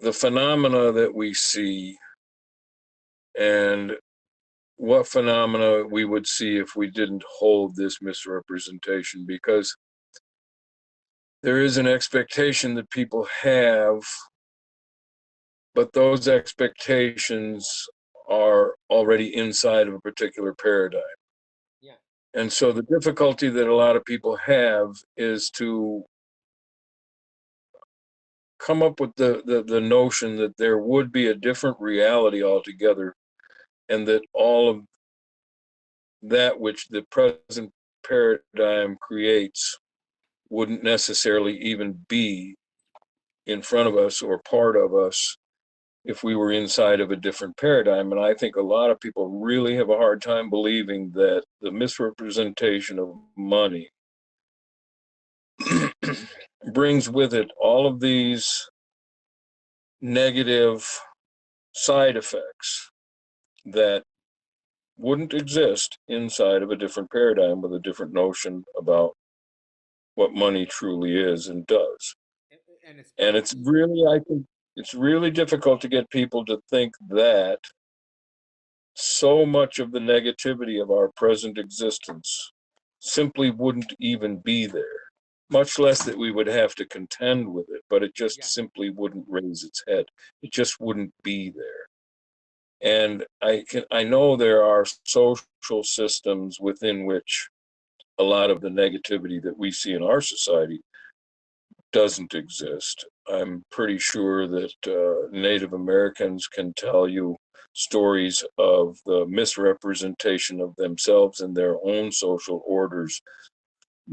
the phenomena that we see, and what phenomena we would see if we didn't hold this misrepresentation, because there is an expectation that people have, but those expectations are already inside of a particular paradigm. yeah, And so the difficulty that a lot of people have is to come up with the notion that there would be a different reality altogether, and that all of that which the present paradigm creates wouldn't necessarily even be in front of us or part of us if we were inside of a different paradigm. And I think a lot of people really have a hard time believing that the misrepresentation of money brings with it all of these negative side effects that wouldn't exist inside of a different paradigm with a different notion about what money truly is and does. And it's And it's really, I think, it's really difficult to get people to think that so much of the negativity of our present existence simply wouldn't even be there, much less that we would have to contend with it, but it just yeah, simply wouldn't raise its head. It just wouldn't be there. And I know there are social systems within which a lot of the negativity that we see in our society doesn't exist. I'm pretty sure that Native Americans can tell you stories of the misrepresentation of themselves and their own social orders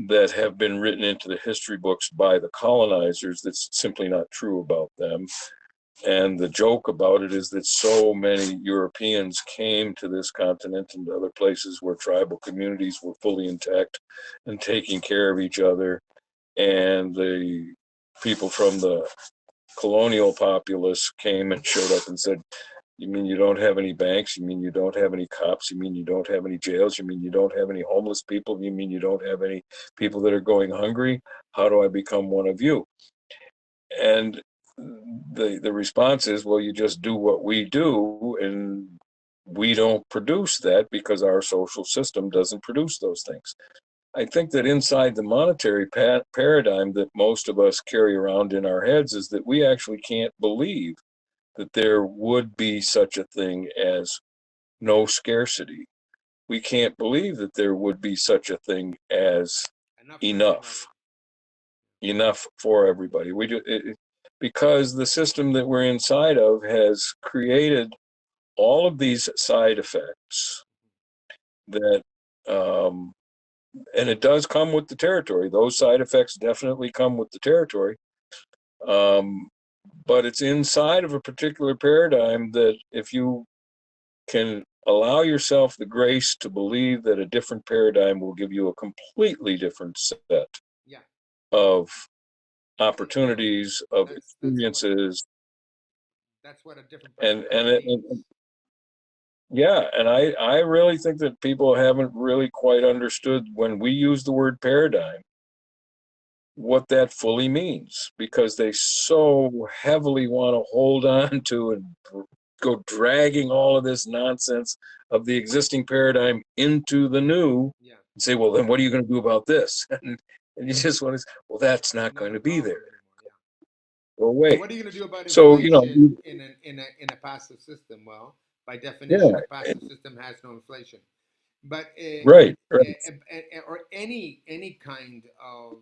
that have been written into the history books by the colonizers that's simply not true about them. And the joke about it is that so many Europeans came to this continent and other places where tribal communities were fully intact and taking care of each other. And the people from the colonial populace came and showed up and said, you mean you don't have any banks? You mean you don't have any cops? You mean you don't have any jails? You mean you don't have any homeless people? You mean you don't have any people that are going hungry? How do I become one of you? And the response is, well, you just do what we do, and we don't produce that because our social system doesn't produce those things. I think that inside the monetary paradigm that most of us carry around in our heads is that we actually can't believe that there would be such a thing as no scarcity. We can't believe that there would be such a thing as enough for everybody. enough, enough for everybody. Because the system that we're inside of has created all of these side effects that, um, and it does come with the territory. Those side effects definitely come with the territory. Um, but it's inside of a particular paradigm that if you can allow yourself the grace to believe that a different paradigm will give you a completely different set Yeah, of you know, opportunities, of experiences, that's what a different and paradigm and, it, means. and yeah, and I really think that people haven't really quite understood when we use the word paradigm what that fully means because they so heavily want to hold on to and go dragging all of this nonsense of the existing paradigm into the new Yeah, and say, well, then what are you going to do about this? And you just want to say, well, that's not not going a to be problem there. anymore. Yeah. Go So away. what are you going to do about So, inflation in a passive system? Well, by definition, yeah, a passive system has no inflation. But right, right. or any kind of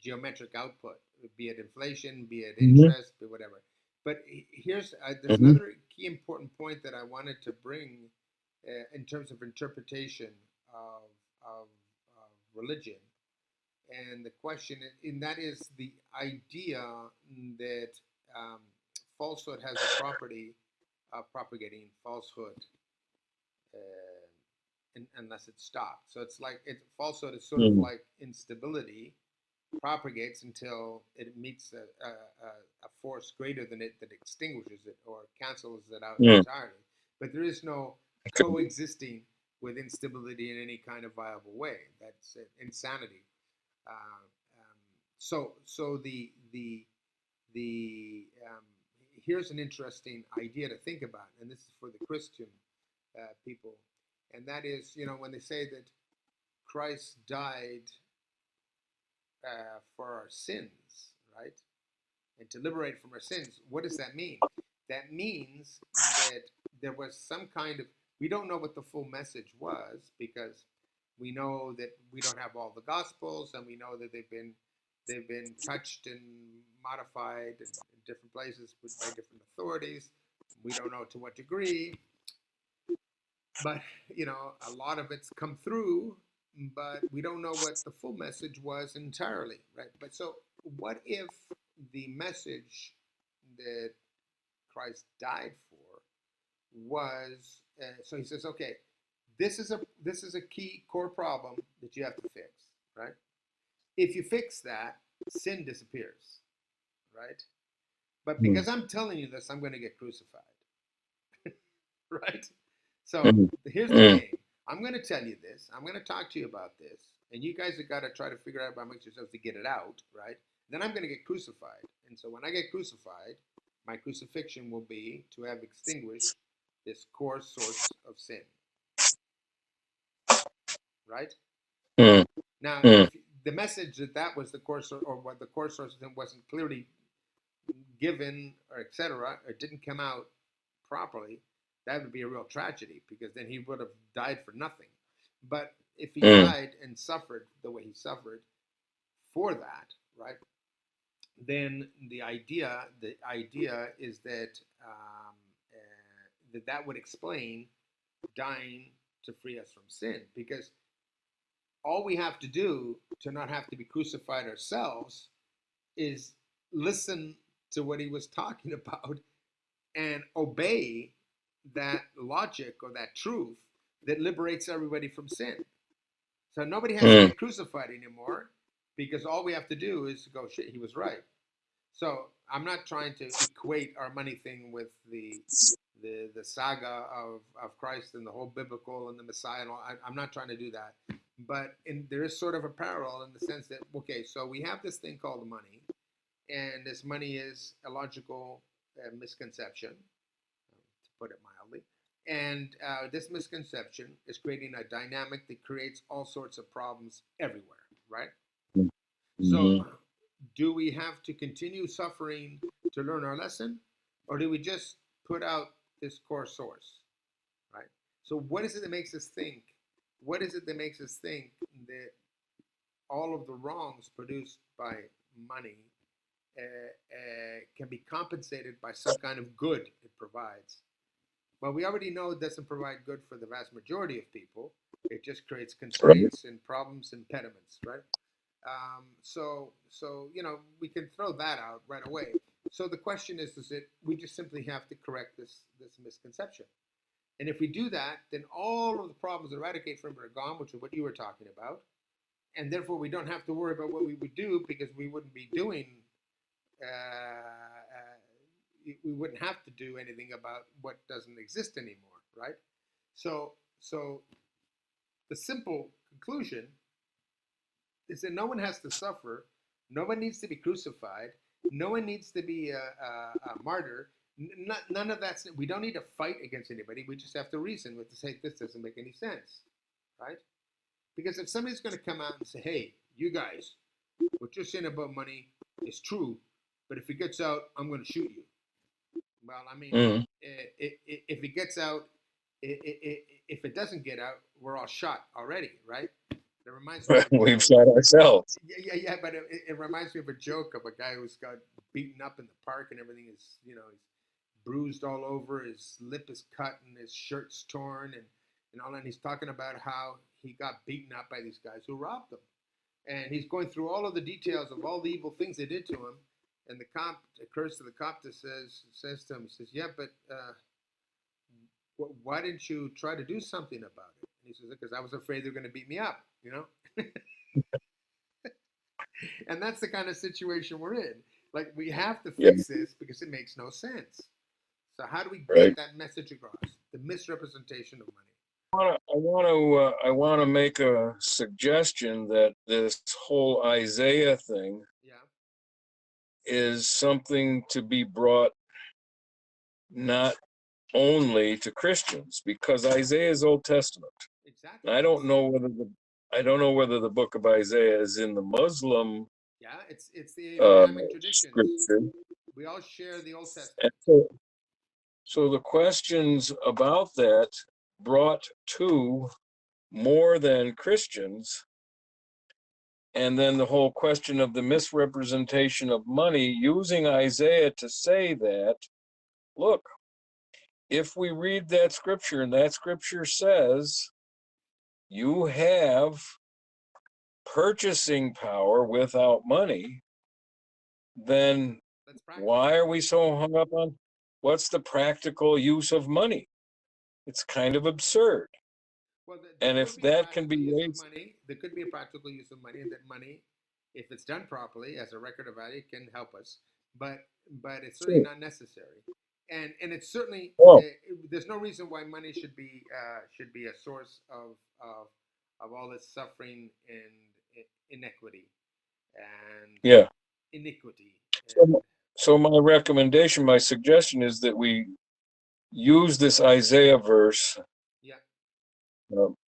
geometric output, be it inflation, be it Hmm. interest, be whatever. But here's there's Hmm. another key important point that I wanted to bring in terms of interpretation of, of religion, and the question, and that is the idea that um, falsehood has the property of propagating falsehood unless it's stopped. So it's like falsehood is sort of Mm. like instability propagates until it meets a force greater than it that extinguishes it or cancels it out Mm. entirely. But there is no Okay. coexisting with instability in any kind of viable way. That's insanity. Uh, so the here's an interesting idea to think about, and this is for the Christian people, and that is, when they say that Christ died for our sins, right, and to liberate from our sins, what does that mean? That means that there was some kind of, we don't know what the full message was because we know that we don't have all the gospels, and we know that they've been touched and modified in different places by different authorities. We don't know to what degree, but a lot of it's come through, but we don't know what the full message was entirely, right? But so what if the message that Christ died for was so he says, okay, this is a key core problem that you have to fix, right? If you fix that, sin disappears, right? But Mm. because I'm telling you this, I'm going to get crucified, right? So Mm, here's the mm, game. I'm going to tell you this. I'm going to talk to you about this, and you guys have got to try to figure out amongst yourselves to get it out, right? Then I'm going to get crucified, and so when I get crucified, my crucifixion will be to have extinguished this core source of sin, right? mm, Now, mm, if the message that was the core source, or what the core source of sin wasn't clearly given, or etc., or didn't come out properly, that would be a real tragedy because then he would have died for nothing. But if he mm, died and suffered the way he suffered for that, right? Then the idea is that that would explain dying to free us from sin, because all we have to do to not have to be crucified ourselves is listen to what he was talking about and obey that logic or that truth that liberates everybody from sin. So nobody has to mm, get crucified anymore because all we have to do is go, shit, he was right. So I'm not trying to equate our money thing with the saga of Christ and the whole biblical and the Messiah and all. I'm not trying to do that. But there is sort of a parallel in the sense that, okay, so we have this thing called money, and this money is a logical misconception, to put it mildly. And this misconception is creating a dynamic that creates all sorts of problems everywhere, right? So, mm. do we have to continue suffering to learn our lesson, or do we just put out this core source, right? So, what is it that makes us think? What is it that makes us think that all of the wrongs produced by money can be compensated by some kind of good it provides? Well, we already know it doesn't provide good for the vast majority of people. It just creates Right. constraints and problems, impediments, right? So we can throw that out right away. So the question is that we just simply have to correct this misconception. And if we do that, then all of the problems eradicate from it are gone, which is what you were talking about. And therefore, we don't have to worry about what we would do because we wouldn't be doing. We wouldn't have to do anything about what doesn't exist anymore, right? So the simple conclusion is that no one has to suffer, no one needs to be crucified, no one needs to be a martyr. None of that. We don't need to fight against anybody. We just have to reason with to say this doesn't make any sense, right? Because if somebody's going to come out and say, "Hey, you guys, what you're saying about money is true, but if it gets out, I'm going to shoot you." Well, I mean, Mm. if it gets out, if it doesn't get out, we're all shot already, right? That reminds me of a We've joke. shot ourselves. Yeah. But it reminds me of a joke of a guy who's got beaten up in the park and everything is, he's bruised all over. His lip is cut and his shirt's torn and all that. And he's talking about how he got beaten up by these guys who robbed him. And he's going through all of the details of all the evil things they did to him. And the cop occurs to the cop that says to him, he says, "Yeah, but why didn't you try to do something about it?" And he says, "Because I was afraid they're going to beat me up, you know." And that's the kind of situation we're in. Like, we have to Yeah, fix this because it makes no sense. So how do we right. get that message across? The misrepresentation of money. I want to make a suggestion that this whole Isaiah thing Yeah, is something to be brought not only to Christians, because Isaiah is Old Testament. And exactly. I don't know whether the book of Isaiah is in the Muslim Yeah, it's the uh, Abrahamic traditions. scripture. We all share the Old And Testament. so the questions about that brought to more than Christians, and then the whole question of the misrepresentation of money, using Isaiah to say that, look, if we read that scripture and that scripture says you have purchasing power without money, then Let's practice why it. are we so hung up on what's the practical use of money? It's kind of absurd. Well, there And could if be a that can practical be use of raised, money. There could be a practical use of money, and that money, if it's done properly as a record of value, can help us. But it's certainly sure. not necessary. and it's certainly Oh, there's no reason why money should be a source of all this suffering and inequity and yeah. iniquity So, and so my recommendation, my suggestion is that we use this Isaiah verse yeah,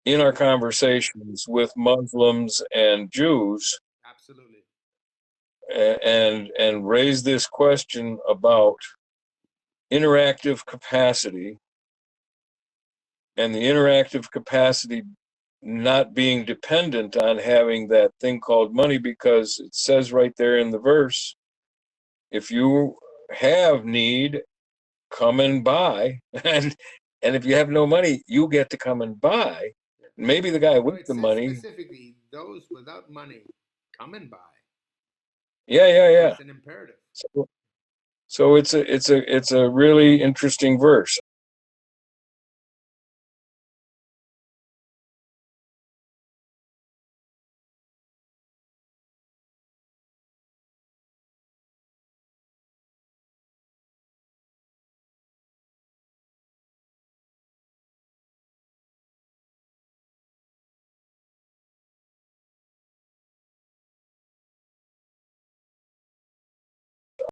in our conversations with Muslims and Jews, absolutely. and raise this question about interactive capacity, and the interactive capacity not being dependent on having that thing called money, because it says right there in the verse, if you have need, come and buy. And if you have no money, you get to come and buy. Maybe the guy No, with it the says money. specifically those without money come and buy. Yeah, yeah, So yeah. it's an imperative. So it's a really interesting verse.